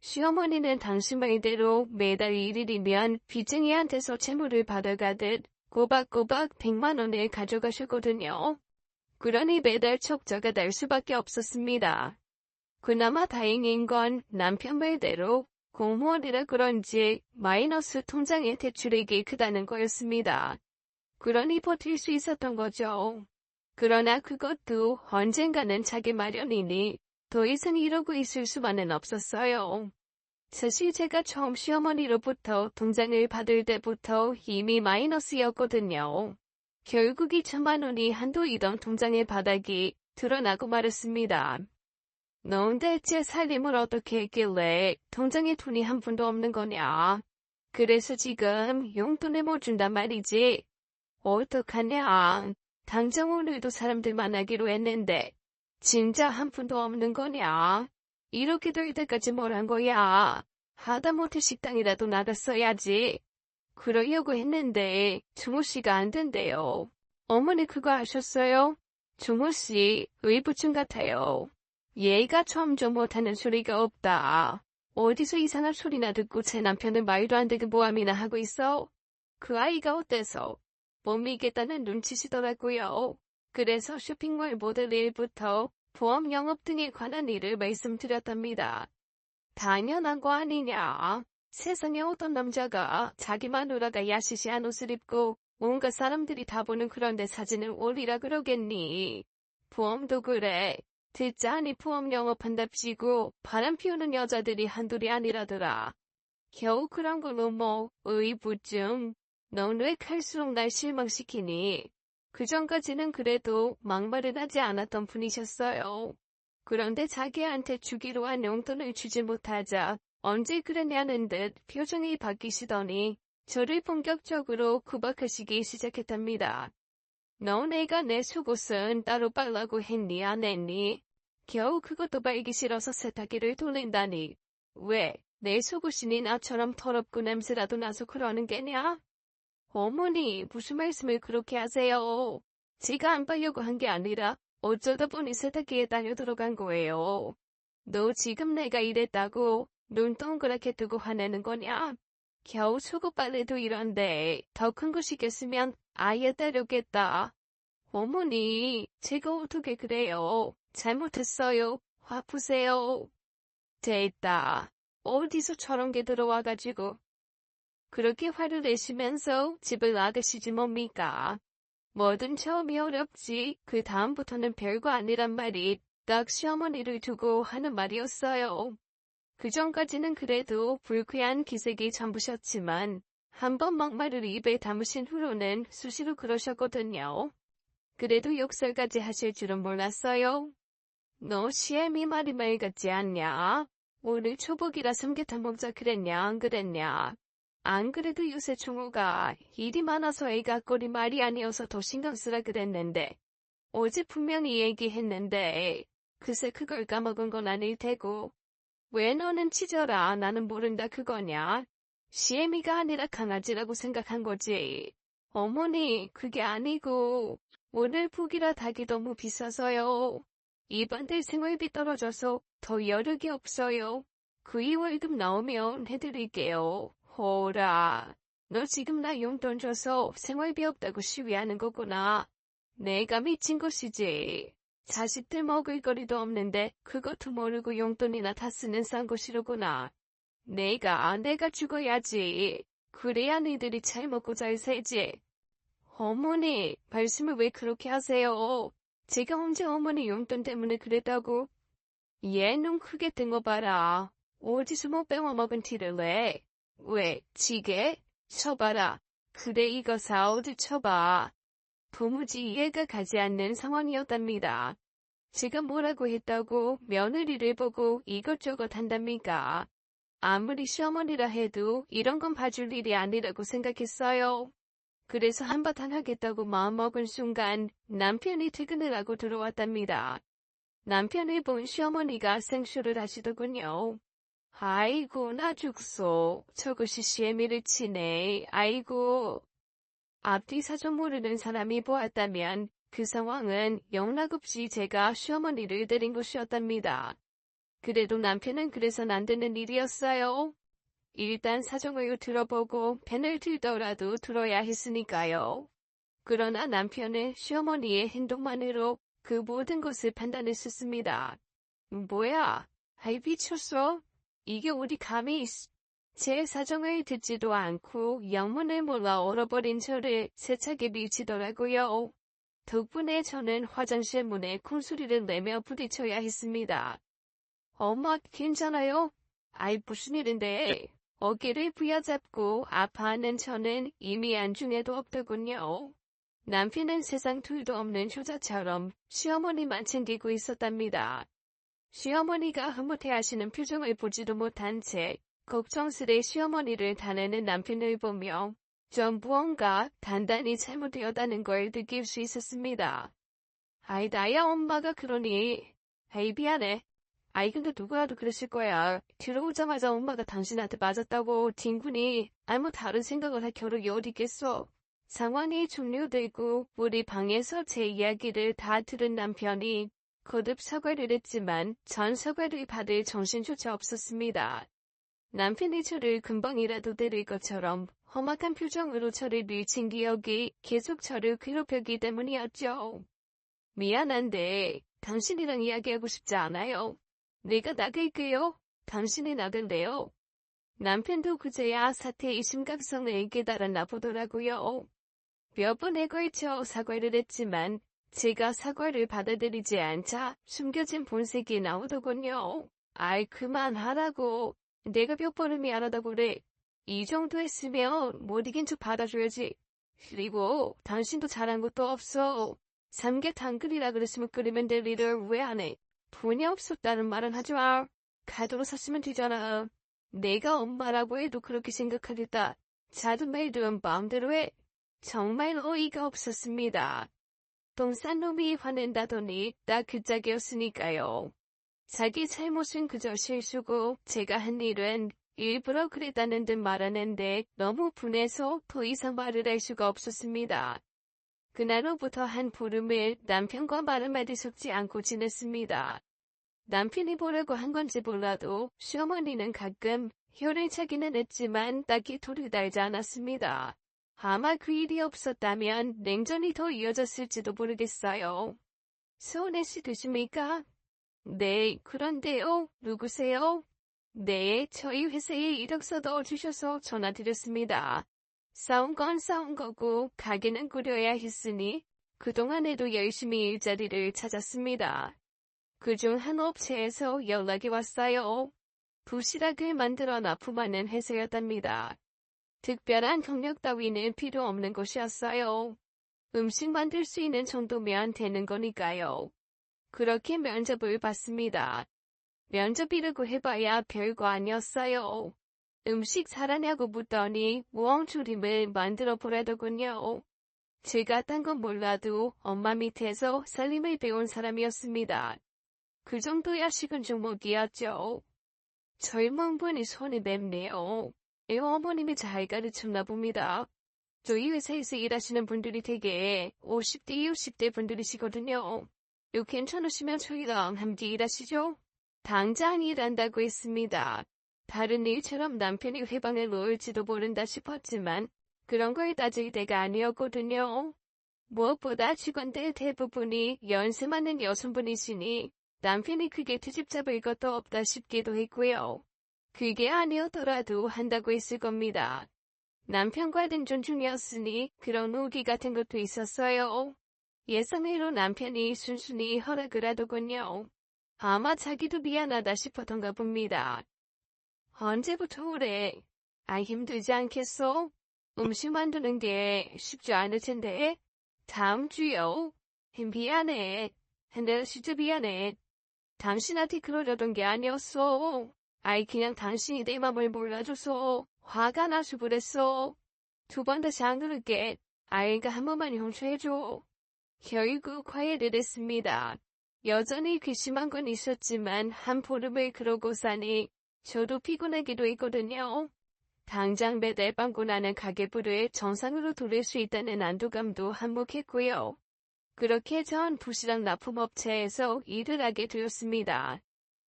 시어머니는 당신 말대로 매달 1일이면 빚쟁이한테서 채무를 받아가듯 꼬박꼬박 100만 원을 가져가셨거든요. 그러니 매달 척저가 날 수밖에 없었습니다. 그나마 다행인 건 남편 말대로 공무원이라 그런지 마이너스 통장의 대출액이 크다는 거였습니다. 그러니 버틸 수 있었던 거죠. 그러나 그것도 언젠가는 자기 마련이니 더 이상 이러고 있을 수만은 없었어요. 사실 제가 처음 시어머니로부터 통장을 받을 때부터 이미 마이너스였거든요. 결국 2천만 원이 한도이던 통장의 바닥이 드러나고 말았습니다. 넌 대체 살림을 어떻게 했길래 통장에 돈이 한 푼도 없는 거냐? 그래서 지금 용돈을 못 준단 말이지. 어떡하냐? 당장 오늘도 사람들 만나기로 했는데 진짜 한 푼도 없는 거냐? 이렇게 될 때까지 뭘 한 거야? 하다못해 식당이라도 나갔어야지. 그러려고 했는데 종호씨가 안 된대요. 어머니 그거 아셨어요? 종호씨 의부증 같아요. 얘가 점점 못하는 소리가 없다. 어디서 이상한 소리나 듣고 제 남편은 말도 안 되게 모함이나 하고 있어? 그 아이가 어때서? 못 믿겠다는 눈치시더라고요. 그래서 쇼핑몰 모델 일부터 보험 영업 등에 관한 일을 말씀드렸답니다. 당연한 거 아니냐. 세상에 어떤 남자가 자기 마누라가 야시시한 옷을 입고 온갖 사람들이 다 보는 그런데 사진을 올리라 그러겠니. 보험도 그래. 듣자니 보험 영업한답시고 바람 피우는 여자들이 한둘이 아니라더라. 겨우 그런 걸로 뭐 의부증. 넌 왜 갈수록 날 실망시키니? 그전까지는 그래도 막말을 하지 않았던 분이셨어요. 그런데 자기한테 주기로 한 용돈을 주지 못하자 언제 그랬냐는 듯 표정이 바뀌시더니 저를 본격적으로 구박하시기 시작했답니다. 너 내가 내 속옷은 따로 빨라고 했니 안 했니? 겨우 그것도 빨기 싫어서 세탁기를 돌린다니. 왜 내 속옷이니 나처럼 더럽고 냄새라도 나서 그러는 게냐? 어머니 무슨 말씀을 그렇게 하세요? 제가 안 빨려고 한 게 아니라 어쩌다 보니 세탁기에 딸려 들어간 거예요. 너 지금 내가 이랬다고 눈 동그랗게 뜨고 화내는 거냐? 겨우 속옷 빨래도 이런데 더 큰 거 시켰으면 아예 때렸겠다. 어머니, 제가 어떻게 그래요? 잘못했어요. 화 푸세요. 됐다. 어디서 저런 게 들어와가지고. 그렇게 화를 내시면서 집을 나가시지 뭡니까? 뭐든 처음이 어렵지 그 다음부터는 별거 아니란 말이 딱 시어머니를 두고 하는 말이었어요. 그전까지는 그래도 불쾌한 기색이 전부셨지만 한번 막말을 입에 담으신 후로는 수시로 그러셨거든요. 그래도 욕설까지 하실 줄은 몰랐어요. 너 시애미 말이 말 같지 않냐? 오늘 초복이라 삼계탕 먹자 그랬냐 안 그랬냐? 안 그래도 요새 종우가 일이 많아서 애가 꼴이 말이 아니어서 더 신경 쓰라 그랬는데 어제 분명히 얘기했는데 그새 그걸 까먹은 건 아닐 테고 왜 너는 찢어라 나는 모른다 그거냐? 시애미가 아니라 강아지라고 생각한 거지. 어머니 그게 아니고 오늘 북이라 닭이 너무 비싸서요. 이번 달 생활비 떨어져서 더 여력이 없어요. 그 2월급 나오면 해드릴게요. 호라, 너 지금 나 용돈 줘서 생활비 없다고 시위하는 거구나. 내가 미친 것이지. 자식들 먹을 거리도 없는데 그것도 모르고 용돈이나 다 쓰는 싼것이로구나. 내가 죽어야지. 그래야 너희들이 잘 먹고 잘 살지. 어머니, 말씀을 왜 그렇게 하세요? 제가 언제 어머니 용돈 때문에 그랬다고? 얘 눈 크게 뜬 거 봐라. 어디서 못 배워먹은 티를 내. 왜, 지게? 쳐봐라. 그래 이거 사오드 쳐봐. 도무지 이해가 가지 않는 상황이었답니다. 제가 뭐라고 했다고 며느리를 보고 이것저것 한답니까? 아무리 시어머니라 해도 이런 건 봐줄 일이 아니라고 생각했어요. 그래서 한바탕 하겠다고 마음먹은 순간 남편이 퇴근을 하고 들어왔답니다. 남편을 본 시어머니가 생쇼를 하시더군요. 아이고 나 죽소. 저것이 시애미를 치네. 아이고. 앞뒤 사정 모르는 사람이 보았다면 그 상황은 영락없이 제가 시어머니를 때린 것이었답니다. 그래도 남편은 그래선 안 되는 일이었어요. 일단 사정을 들어보고 펜을 들더라도 들어야 했으니까요. 그러나 남편은 시어머니의 행동만으로 그 모든 것을 판단했었습니다. 뭐야? 아이 미쳤어? 이게 어디 감히 제 사정을 듣지도 않고 영문을 몰라 얼어버린 저를 세차게 미치더라고요. 덕분에 저는 화장실 문에 콩소리를 내며 부딪혀야 했습니다. 엄마, 괜찮아요? 아이, 무슨 일인데? 어깨를 부여잡고 아파하는 저는 이미 안중에도 없더군요. 남편은 세상 둘도 없는 효자처럼 시어머니만 챙기고 있었답니다. 시어머니가 흐뭇해하시는 표정을 보지도 못한 채 걱정스레 시어머니를 다내는 남편을 보며 좀 무언가 단단히 잘못되었다는 걸 느낄 수 있었습니다. 아이, 나야 엄마가 그러니. 에이, 미안해. 아이, 근데 누구라도 그랬을 거야. 들어오자마자 엄마가 당신한테 맞았다고 딩군이 아무 다른 생각을 할 겨를이 어디 있겠어. 상황이 종료되고 우리 방에서 제 이야기를 다 들은 남편이 거듭 사과를 했지만 전 사과를 받을 정신조차 없었습니다. 남편이 저를 금방이라도 때릴 것처럼 험악한 표정으로 저를 밀친 기억이 계속 저를 괴롭혔기 때문이었죠. 미안한데 당신이랑 이야기하고 싶지 않아요. 내가 나갈게요. 당신이 나갈래요. 남편도 그제야 사태의 심각성을 깨달았나 보더라고요. 몇 번에 걸쳐 사과를 했지만 제가 사과를 받아들이지 않자 숨겨진 본색이 나오더군요. 아이, 그만하라고. 내가 몇 번을 미안하다고 그래. 이 정도 했으면 못 이긴 척 받아줘야지. 그리고 당신도 잘한 것도 없어. 삼계탕 끓이라 그랬으면 끓이면 될 일을 왜 안 해? 돈이 없었다는 말은 하지 마. 카드로 샀으면 되잖아. 내가 엄마라고 해도 그렇게 생각하겠다. 자도 매일은 마음대로 해. 정말 어이가 없었습니다. 똥 싼 놈이 화낸다더니 딱 그 짝이었으니까요. 자기 잘못은 그저 실수고 제가 한 일은 일부러 그랬다는 듯 말하는데 너무 분해서 더 이상 말을 할 수가 없었습니다. 그날로부터 한 보름을 남편과 말 한마디 섞지 않고 지냈습니다. 남편이 뭐라고 한 건지 몰라도 시어머니는 가끔 혀를 차기는 했지만 딱히 돌을 달지 않았습니다. 아마 그 일이 없었다면 냉전이 더 이어졌을지도 모르겠어요. 서운해지십니까? 네, 그런데요. 누구세요? 네, 저희 회사에 이력서 넣어주셔서 전화드렸습니다. 싸운 건 싸운 거고 가게는 꾸려야 했으니 그동안에도 열심히 일자리를 찾았습니다. 그중 한 업체에서 연락이 왔어요. 도시락을 만들어 납품하는 회사였답니다. 특별한 경력 따위는 필요 없는 곳이었어요. 음식 만들 수 있는 정도면 되는 거니까요. 그렇게 면접을 봤습니다. 면접이라고 해봐야 별거 아니었어요. 음식 잘하냐고 묻더니 무엉조림을 만들어 보라더군요. 제가 딴 건 몰라도 엄마 밑에서 살림을 배운 사람이었습니다. 그 정도야 식은 종목이었죠. 젊은 분이 손이 맵네요. 어머님이 잘 가르쳤나 봅니다. 저희 회사에서 일하시는 분들이 되게 50대, 60대 분들이시거든요. 요 괜찮으시면 저희랑 함께 일하시죠? 당장 일한다고 했습니다. 다른 일처럼 남편이 회방에 놓을지도 모른다 싶었지만 그런 걸 따질 때가 아니었거든요. 무엇보다 직원들 대부분이 연세 많은 여성분이시니 남편이 크게 트집 잡을 것도 없다 싶기도 했고요. 그게 아니었더라도 한다고 했을 겁니다. 남편과 등전 중이었으니 그런 우기 같은 것도 있었어요. 예상외로 남편이 순순히 허락을 하더군요. 아마 자기도 미안하다 싶었던가 봅니다. 언제부터 그래? 아, 힘들지 않겠어? 음식 만드는 게 쉽지 않을 텐데. 다음 주요. 미안해. 내가 진짜 미안해. 당신한테 그러려던 게 아니었어. 아이, 그냥 당신이 내 맘을 몰라줘서 화가 나서 그랬어. 두 번 다시 안 그럴게. 아이가 한 번만 용서해줘. 결국 화해를 했습니다. 여전히 괘씸한 건 있었지만 한 보름을 그러고 사니 저도 피곤하기도 했거든요. 당장 매달 빵꾸 나는 가계부를 정상으로 돌릴 수 있다는 안도감도 한몫했고요. 그렇게 전 도시락 납품업체에서 일을 하게 되었습니다.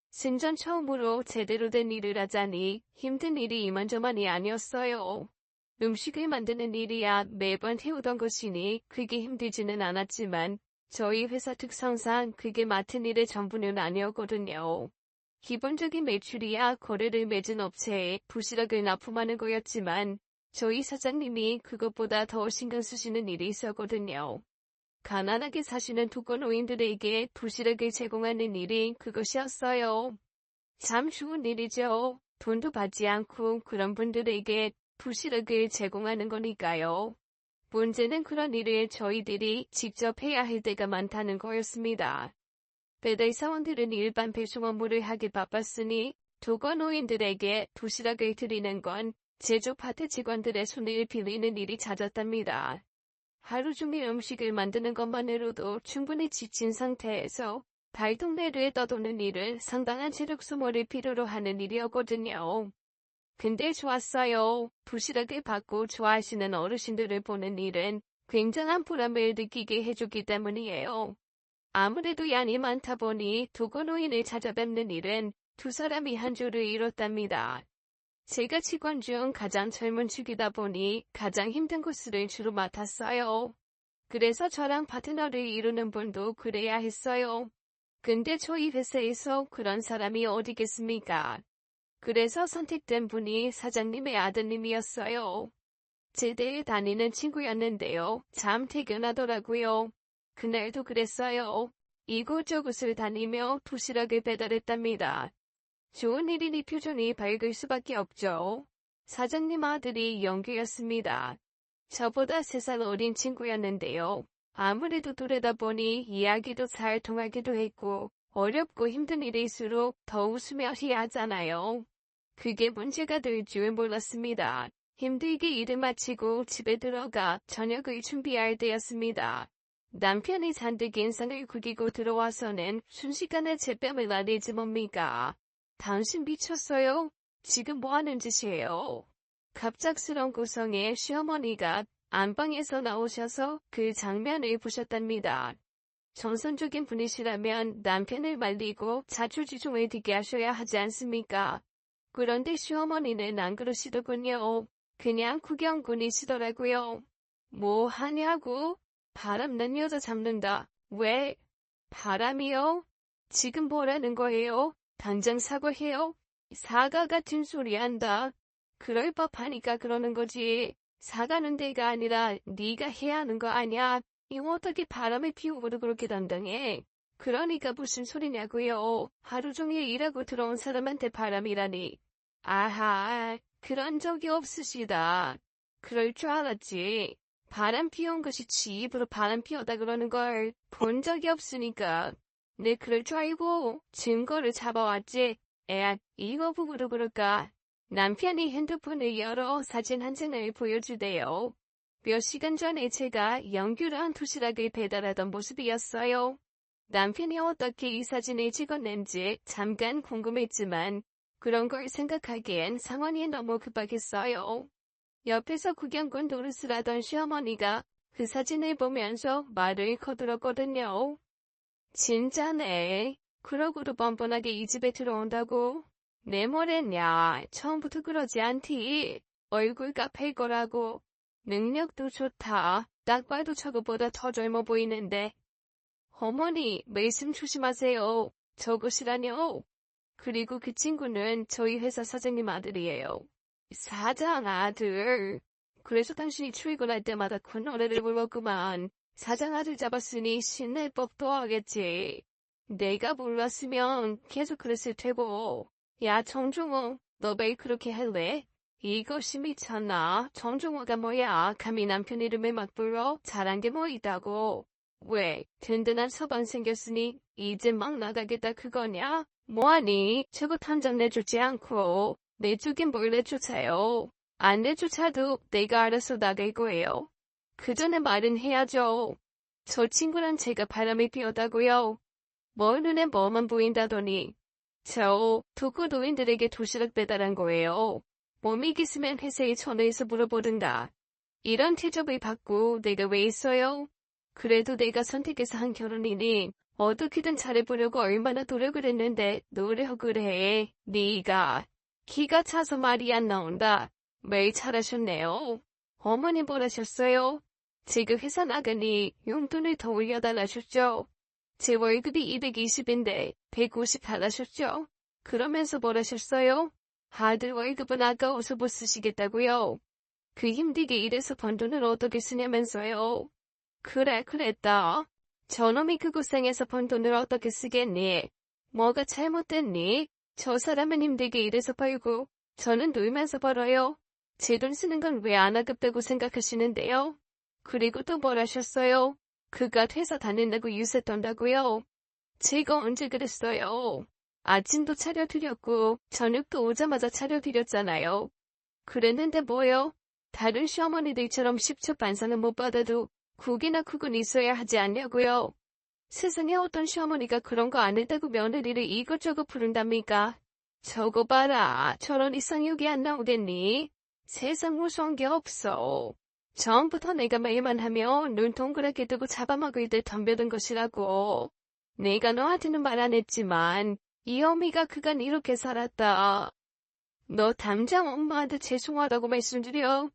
생전 처음으로 제대로 된 일을 하자니 힘든 일이 이만저만이 아니었어요. 음식을 만드는 일이야 매번 해오던 것이니 그게 힘들지는 않았지만 저희 회사 특성상 그게 맡은 일의 전부는 아니었거든요. 기본적인 매출이야 거래를 맺은 업체에 도시락을 납품하는 거였지만 저희 사장님이 그것보다 더 신경 쓰시는 일이 있었거든요. 가난하게 사시는 독거노인들에게 도시락을 제공하는 일이 그것이었어요. 참 좋은 일이죠. 돈도 받지 않고 그런 분들에게 도시락을 제공하는 거니까요. 문제는 그런 일을 저희들이 직접 해야 할 때가 많다는 거였습니다. 배달 사원들은 일반 배송 업무를 하기 바빴으니 독거노인들에게 도시락을 드리는 건 제조 파트 직원들의 손을 빌리는 일이 잦았답니다. 하루 종일 음식을 만드는 것만으로도 충분히 지친 상태에서 달동네를 떠도는 일은 상당한 체력 소모를 필요로 하는 일이었거든요. 근데 좋았어요. 도시락을 받고 좋아하시는 어르신들을 보는 일은 굉장한 보람을 느끼게 해주기 때문이에요. 아무래도 양이 많다 보니 독거노인을 찾아뵙는 일은 두 사람이 한 줄을 이뤘답니다. 제가 직원 중 가장 젊은 축이다 보니 가장 힘든 코스를 주로 맡았어요. 그래서 저랑 파트너를 이루는 분도 그래야 했어요. 근데 저희 회사에서 그런 사람이 어디겠습니까? 그래서 선택된 분이 사장님의 아드님이었어요. 제대에 다니는 친구였는데요. 참 퇴근하더라고요. 그날도 그랬어요. 이곳저곳을 다니며 도시락을 배달했답니다. 좋은 일이니 표정이 밝을 수밖에 없죠. 사장님 아들이 영규였습니다. 저보다 3살 어린 친구였는데요. 아무래도 또래다 보니 이야기도 잘 통하기도 했고 어렵고 힘든 일일수록 더 웃으며 해야하잖아요. 그게 문제가 될 줄 몰랐습니다. 힘들게 일을 마치고 집에 들어가 저녁을 준비할 때였습니다. 남편이 잔뜩 인상을 구기고 들어와서는 순식간에 제 뺨을 날리지 뭡니까? 당신 미쳤어요? 지금 뭐하는 짓이에요? 갑작스런 고성에 시어머니가 안방에서 나오셔서 그 장면을 보셨답니다. 정선적인 분이시라면 남편을 말리고 자초지종을 듣게 하셔야 하지 않습니까? 그런데 시어머니는 안 그러시더군요. 그냥 구경꾼이시더라고요. 뭐 하냐고? 바람난 여자 잡는다. 왜? 바람이요? 지금 뭐라는 거예요? 당장 사과해요? 사과 같은 소리 한다. 그럴 법하니까 그러는 거지. 사과는 내가 아니라 네가 해야 하는 거 아니야. 이거 어떻게 바람을 피우고도 그렇게 담당해. 그러니까 무슨 소리냐고요. 하루 종일 일하고 들어온 사람한테 바람이라니. 아하, 그런 적이 없으시다. 그럴 줄 알았지. 바람 피운 것이 지 입으로 바람 피웠다 그러는 걸 본 적이 없으니까. 네, 그럴 줄 알고 증거를 잡아왔지. 에앗, 이거 부부로 그럴까? 남편이 핸드폰을 열어 사진 한 장을 보여주대요. 몇 시간 전에 제가 영규랑 도시락을 배달하던 모습이었어요. 남편이 어떻게 이 사진을 찍어낸지 잠깐 궁금했지만 그런 걸 생각하기엔 상황이 너무 급하겠어요. 옆에서 구경꾼 노릇을 하던 시어머니가 그 사진을 보면서 말을 거들었거든요. 진짜네. 그러고도 뻔뻔하게 이 집에 들어온다고? 내 뭐랬냐. 처음부터 그러지 않디. 얼굴 갚을 거라고. 능력도 좋다. 딱 봐도 저거보다 더 젊어 보이는데. 어머니, 말씀 조심하세요. 저것이라뇨. 그리고 그 친구는 저희 회사 사장님 아들이에요. 사장 아들. 그래서 당신이 출근할 때마다 그 노래를 불렀구만. 사장 아들 잡았으니 신낼 법도 하겠지. 내가 몰랐으면 계속 그랬을 테고. 야, 정종호, 너 매일 그렇게 할래? 이것이 미쳤나? 정종호가 뭐야? 감히 남편 이름을 막 불러? 잘한 게 뭐 있다고? 왜? 든든한 서방 생겼으니 이제 막 나가겠다 그거냐? 뭐하니? 저거 당장 내주지 않고 내주긴 뭘 내주세요. 안 내주차도 내가 알아서 나갈 거예요. 그 전에 말은 해야죠. 저 친구랑 제가 바람이 피었다고요. 뭐 눈에 뭐만 보인다더니. 저 독거노인들에게 도시락 배달한 거예요. 못 믿겠으면 회사에 전화해서 물어보든가. 이런 대접을 받고 내가 왜 있어요? 그래도 내가 선택해서 한 결혼이니 어떻게든 잘해보려고 얼마나 노력을 했는데 노력을 해. 네가 기가 차서 말이 안 나온다. 매일 잘하셨네요. 어머니 뭘 하셨어요? 지금 회사 나가니 용돈을 더 올려달라셨죠? 제 월급이 220인데 150 달라셨죠? 그러면서 뭘 하셨어요? 아들 월급은 아까워서 못 쓰시겠다고요? 그 힘들게 일해서 번 돈을 어떻게 쓰냐면서요? 그래, 그랬다. 저놈이 그 고생해서 번 돈을 어떻게 쓰겠니? 뭐가 잘못됐니? 저 사람은 힘들게 일해서 벌고, 저는 놀면서 벌어요. 제 돈 쓰는 건 왜 안 아깝다고 생각하시는데요? 그리고 또 뭘 하셨어요? 그깟 회사 다닌다고 유세 떤다고요? 제가 언제 그랬어요? 아침도 차려드렸고, 저녁도 오자마자 차려드렸잖아요. 그랬는데 뭐요? 다른 시어머니들처럼 10초 반상은 못 받아도 국이나 국은 있어야 하지 않냐고요? 세상에 어떤 시어머니가 그런 거 안 했다고 며느리를 이것저것 부른답니까? 저거 봐라. 저런 이상욕이 안 나오겠니? 세상 무서운 게 없어. 처음부터 내가 말만 하면 눈 동그랗게 뜨고 잡아먹을 때 덤벼든 것이라고. 내가 너한테는 말 안 했지만 이 어미가 그간 이렇게 살았다. 너 당장 엄마한테 죄송하다고 말씀드려.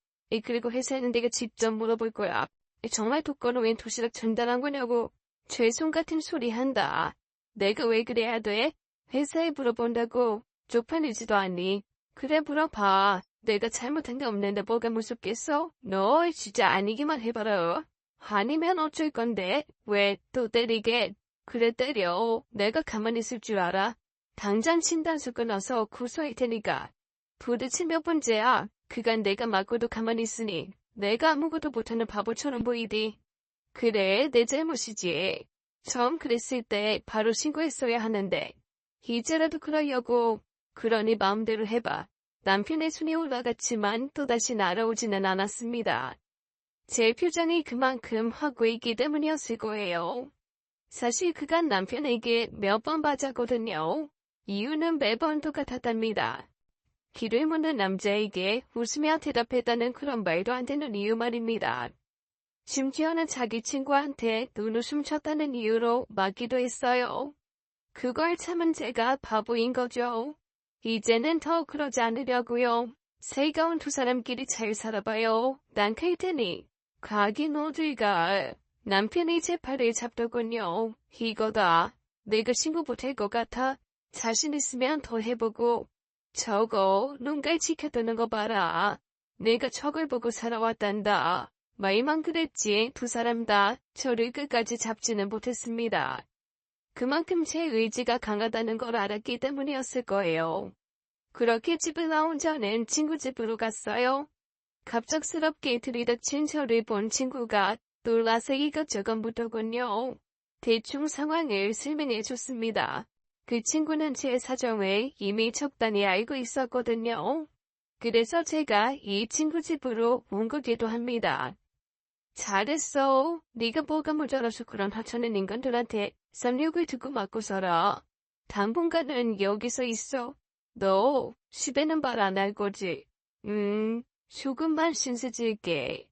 그리고 회사에는 내가 직접 물어볼 거야. 정말 독거노인 웬 도시락 전달한 거냐고. 죄송 같은 소리 한다. 내가 왜 그래야 돼? 회사에 물어본다고. 쪽팔리지도 않니? 그래 물어봐. 내가 잘못한 게 없는데 뭐가 무섭겠어? 너 진짜 아니기만 해봐라. 아니면 어쩔 건데? 왜 또 때리게? 그래 때려. 내가 가만히 있을 줄 알아? 당장 진단서 끊어서 고소할 테니까. 도대체 몇 번째야? 그간 내가 맞고도 가만히 있으니 내가 아무것도 못하는 바보처럼 보이디. 그래, 내 잘못이지. 처음 그랬을 때 바로 신고했어야 하는데. 이제라도 그러려고. 그러니 마음대로 해봐. 남편의 손이 올라갔지만 또다시 날아오지는 않았습니다. 제 표정이 그만큼 하고 있기 때문이었을 거예요. 사실 그간 남편에게 몇 번 맞았거든요. 이유는 매번 똑같았답니다. 길을 묻는 남자에게 웃으며 대답했다는 그런 말도 안 되는 이유 말입니다. 심지어는 자기 친구한테 눈웃음 쳤다는 이유로 맞기도 했어요. 그걸 참은 제가 바보인 거죠. 이제는 더 그러지 않으려고요. 새가운 두 사람끼리 잘 살아봐요. 난 클 테니. 가기 노들가. 남편이 제 팔을 잡더군요. 이거다. 내가 신고 못할 것 같아. 자신 있으면 더 해보고. 저거 눈깔 지켜두는 거 봐라. 내가 저걸 보고 살아왔단다. 말만 그랬지 두 사람 다 저를 끝까지 잡지는 못했습니다. 그만큼 제 의지가 강하다는 걸 알았기 때문이었을 거예요. 그렇게 집을 나온 저는 친구 집으로 갔어요. 갑작스럽게 들이닥친 저를 본 친구가 놀라서 이것저것 묻더군요. 대충 상황을 설명해 줬습니다. 그 친구는 제 사정을 이미 적당히 알고 있었거든요. 그래서 제가 이 친구 집으로 온 거기도 합니다. 잘했어. 네가 뭐가 모자라서 그런 하찮은 인간들한테 쌈욕을 듣고 맞고 살아. 당분간은 여기서 있어. 너 집에는 말 안 할 거지? 조금만 신세질게.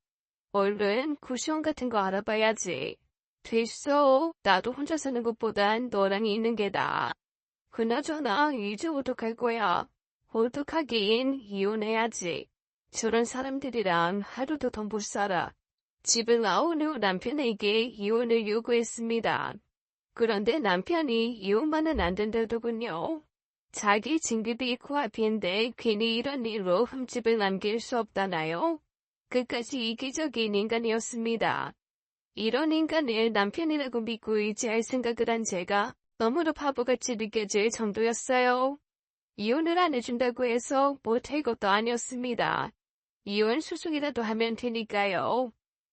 얼른 쿠션 같은 거 알아봐야지. 됐어. 나도 혼자 사는 것보단 너랑 있는 게 나아. 그나저나 이제 어떡할 거야? 어떡하긴 이혼해야지. 저런 사람들이랑 하루도 더 못 살아. 집을 나온 후 남편에게 이혼을 요구했습니다. 그런데 남편이 이혼만은 안 된다더군요. 자기 진급이 코앞인데 괜히 이런 일로 흠집을 남길 수 없다나요? 끝까지 이기적인 인간이었습니다. 이런 인간을 남편이라고 믿고 의지할 생각을 한 제가 너무도 바보같이 느껴질 정도였어요. 이혼을 안 해준다고 해서 못할 것도 아니었습니다. 이혼 소송이라도 하면 되니까요.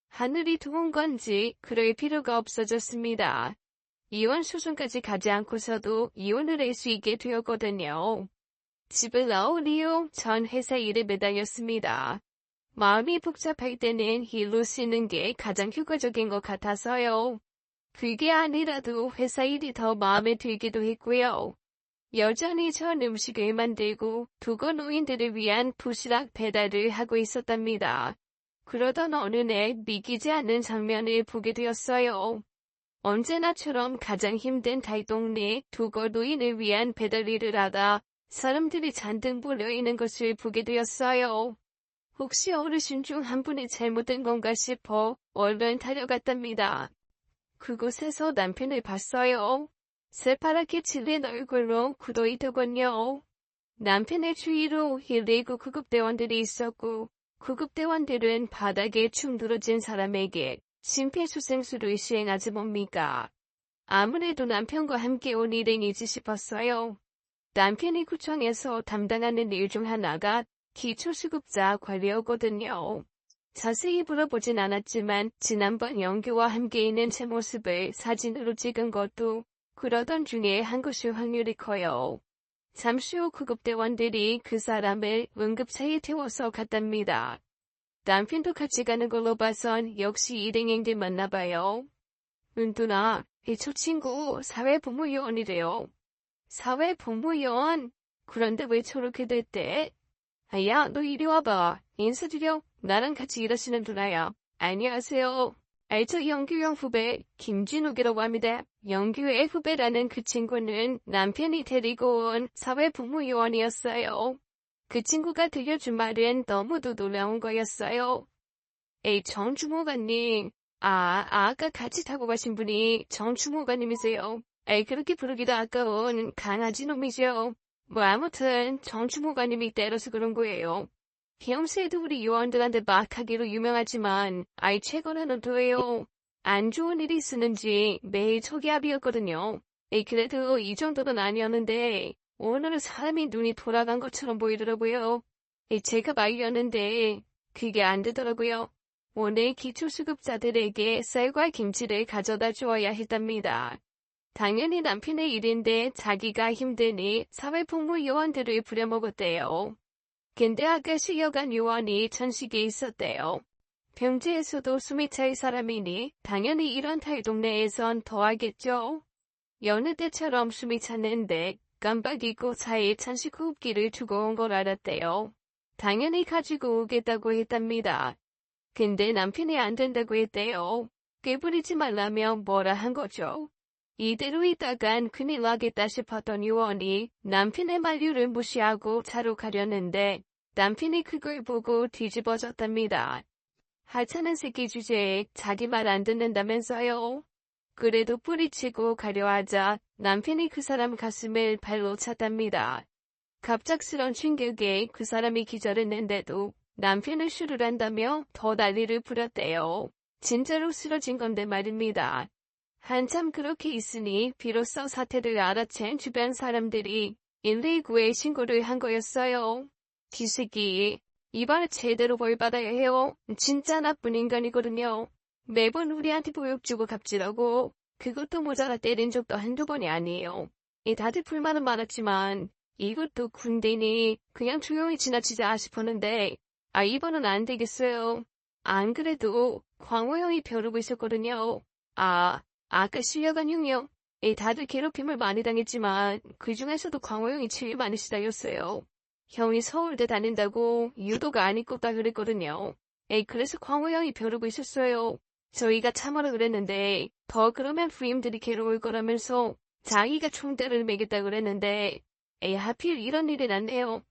하늘이 도운 건지 그럴 필요가 없어졌습니다. 이혼 소송까지 가지 않고서도 이혼을 할 수 있게 되었거든요. 집을 나온 이후 전 회사 일에 매달렸습니다. 마음이 복잡할 때는 일로 쓰는 게 가장 효과적인 것 같아서요. 그게 아니라도 회사 일이 더 마음에 들기도 했고요. 여전히 전 음식을 만들고 독거 노인들을 위한 도시락 배달을 하고 있었답니다. 그러던 어느 날 믿기지 않는 장면을 보게 되었어요. 언제나처럼 가장 힘든 달동네 독거 노인을 위한 배달 일을 하다 사람들이 잔뜩 몰려있는 것을 보게 되었어요. 혹시 어르신 중 한 분이 잘못된 건가 싶어 얼른 달려갔답니다. 그곳에서 남편을 봤어요. 새파랗게 칠린 얼굴로 굳어있더군요. 남편의 주위로 119 구급대원들이 있었고 구급대원들은 바닥에 충 늘어진 사람에게 심폐소생술을 시행하지 뭡니까? 아무래도 남편과 함께 온 일행이지 싶었어요. 남편이 구청에서 담당하는 일 중 하나가 기초수급자 관리였거든요. 자세히 물어보진 않았지만 지난번 영규와 함께 있는 제 모습을 사진으로 찍은 것도 그러던 중에 한 것일 확률이 커요. 잠시 후 구급대원들이 그 사람을 응급차에 태워서 갔답니다. 남편도 같이 가는 걸로 봐선 역시 일행들 맞나봐요. 은둔아, 저 친구 사회복무요원이래요. 사회복무요원? 그런데 왜 저렇게 됐대? 야, 너 이리 와봐. 인사드려. 나랑 같이 일하시는 누나야. 안녕하세요. 저 영규형 후배 김진욱이라고 합니다. 영규의 후배라는 그 친구는 남편이 데리고 온 사회복무요원이었어요. 그 친구가 들려준 말은 너무도 놀라운 거였어요. 정주무관님. 아까 같이 타고 가신 분이 정주무관님이세요. 그렇게 부르기도 아까운 강아지 놈이죠. 뭐 아무튼 정주무관님이 때려서 그런 거예요. 평소에도 우리 요원들한테 막 하기로 유명하지만 최고는 또예요. 안 좋은 일이 있었는지 매일 초기압이었거든요. 그래도 이 정도는 아니었는데 오늘은 사람이 눈이 돌아간 것처럼 보이더라고요. 제가 말렸는데 그게 안 되더라고요. 오늘 기초수급자들에게 쌀과 김치를 가져다 주어야 했답니다. 당연히 남편의 일인데 자기가 힘드니 사회복무 요원들을 부려먹었대요. 근데 아까 쉬어간 요원이 천식에 있었대요. 병지에서도 숨이 차일 사람이니 당연히 이런 탈동 내에선 더 하겠죠. 여느 때처럼 숨이 찼는데 깜빡 잊고 차에 천식 호흡기를 두고 온 걸 알았대요. 당연히 가지고 오겠다고 했답니다. 근데 남편이 안 된다고 했대요. 깨부리지 말라며 뭐라 한 거죠. 이대로 있다간 큰일 나겠다 싶었던 요원이 남편의 만류를 무시하고 차로 가려는데 남편이 그걸 보고 뒤집어졌답니다. 하찮은 새끼 주제에 자기 말 안 듣는다면서요. 그래도 뿌리치고 가려 하자 남편이 그 사람 가슴을 발로 찼답니다. 갑작스런 충격에 그 사람이 기절했는데도 남편을 슈르란다며 더 난리를 부렸대요. 진짜로 쓰러진 건데 말입니다. 한참 그렇게 있으니 비로소 사태를 알아챈 주변 사람들이 119에 신고를 한 거였어요. 기새끼, 이번에 제대로 벌 받아야 해요. 진짜 나쁜 인간이거든요. 매번 우리한테 보육 주고 갑질하고 그것도 모자라 때린 적도 한두 번이 아니에요. 다들 불만은 많았지만 이것도 군대니 그냥 조용히 지나치자 싶었는데 이번은 안 되겠어요. 안 그래도 광호 형이 벼르고 있었거든요. 아까 실려간 형이요. 다들 괴롭힘을 많이 당했지만 그 중에서도 광호 형이 제일 많이 시달렸어요. 형이 서울대 다닌다고 유도가 안 입고 다 그랬거든요. 그래서 광호 형이 벼르고 있었어요. 저희가 참으라 그랬는데 더 그러면 부임들이 괴로울 거라면서 자기가 총대를 매겠다 그랬는데 하필 이런 일이 났네요.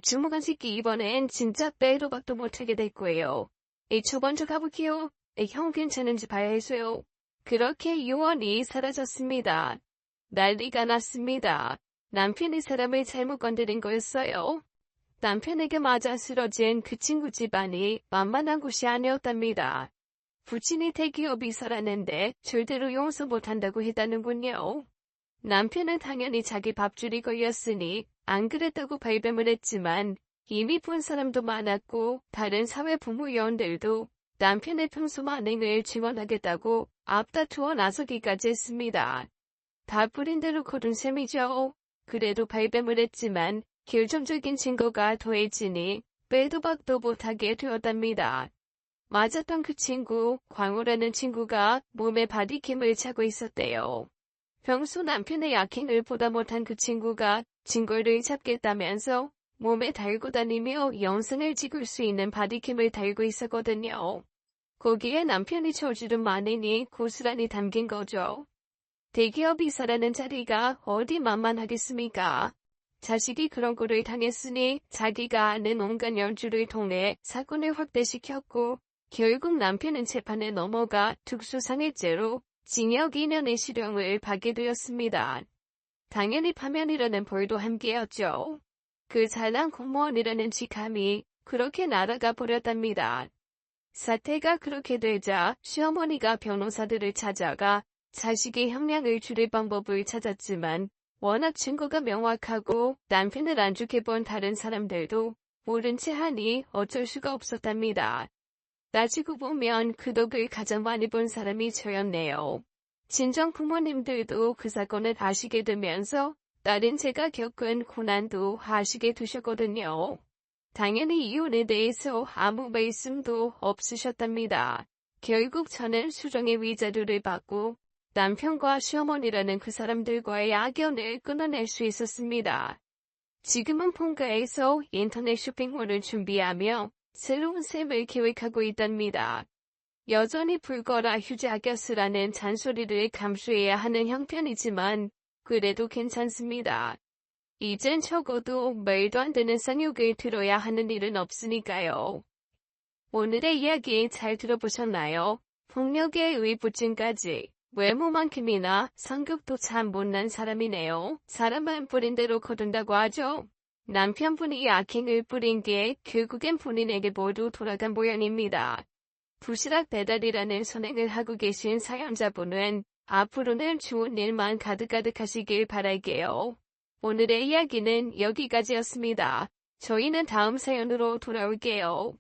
주무관 새끼 이번엔 진짜 빼도 박도 못하게 될 거예요. 저 먼저 가볼게요. 형 괜찮은지 봐야 해서요. 그렇게 요원이 사라졌습니다. 난리가 났습니다. 남편이 사람을 잘못 건드린 거였어요. 남편에게 맞아 쓰러진 그 친구 집안이 만만한 곳이 아니었답니다. 부친이 대기업 이사라는데 절대로 용서 못한다고 했다는군요. 남편은 당연히 자기 밥줄이 걸렸으니 안 그랬다고 발뺌을 했지만 이미 본 사람도 많았고 다른 사회복무요원들도 남편의 평소 만행을 증언하겠다고 앞다투어 나서기까지 했습니다. 다 뿌린 대로 거둔 셈이죠. 그래도 발뺌을 했지만 결정적인 증거가 더해지니 빼도 박도 못하게 되었답니다. 맞았던 그 친구, 광호라는 친구가 몸에 바디캠을 차고 있었대요. 평소 남편의 약행을 보다 못한 그 친구가 증거를 잡겠다면서 몸에 달고 다니며 영상을 찍을 수 있는 바디캠을 달고 있었거든요. 거기에 남편이 저지른 만행이 고스란히 담긴 거죠. 대기업 이사라는 자리가 어디 만만하겠습니까? 자식이 그런 꼴을 당했으니 자기가 아는 온갖 연주를 통해 사건을 확대시켰고 결국 남편은 재판에 넘어가 특수상해죄로 징역 2년의 실형을 받게 되었습니다. 당연히 파면이라는 벌도 함께였죠. 그 잘난 공무원이라는 직함이 그렇게 날아가 버렸답니다. 사태가 그렇게 되자 시어머니가 변호사들을 찾아가 자식의 형량을 줄일 방법을 찾았지만 워낙 증거가 명확하고 남편을 안죽해본 다른 사람들도 모른 채 하니 어쩔 수가 없었답니다. 따지고 보면 그 덕을 가장 많이 본 사람이 저였네요. 친정 부모님들도 그 사건을 아시게 되면서 딸인 제가 겪은 고난도 아시게 되셨거든요. 당연히 이혼에 대해서 아무 말씀도 없으셨답니다. 결국 저는 수정의 위자료를 받고 남편과 시어머니라는 그 사람들과의 악연을 끊어낼 수 있었습니다. 지금은 본가에서 인터넷 쇼핑몰을 준비하며 새로운 삶을 계획하고 있답니다. 여전히 불거라 휴지 아껴 쓰라는 잔소리를 감수해야 하는 형편이지만 그래도 괜찮습니다. 이젠 적어도 말도 안 되는 쌍욕을 들어야 하는 일은 없으니까요. 오늘의 이야기 잘 들어보셨나요? 폭력에 의부증까지 외모만큼이나 성격도 참 못난 사람이네요. 사람은 뿌린 대로 거둔다고 하죠. 남편분이 악행을 뿌린 게 결국엔 본인에게 모두 돌아간 모양입니다. 도시락 배달이라는 선행을 하고 계신 사연자분은 앞으로는 좋은 일만 가득가득 하시길 바랄게요. 오늘의 이야기는 여기까지였습니다. 저희는 다음 사연으로 돌아올게요.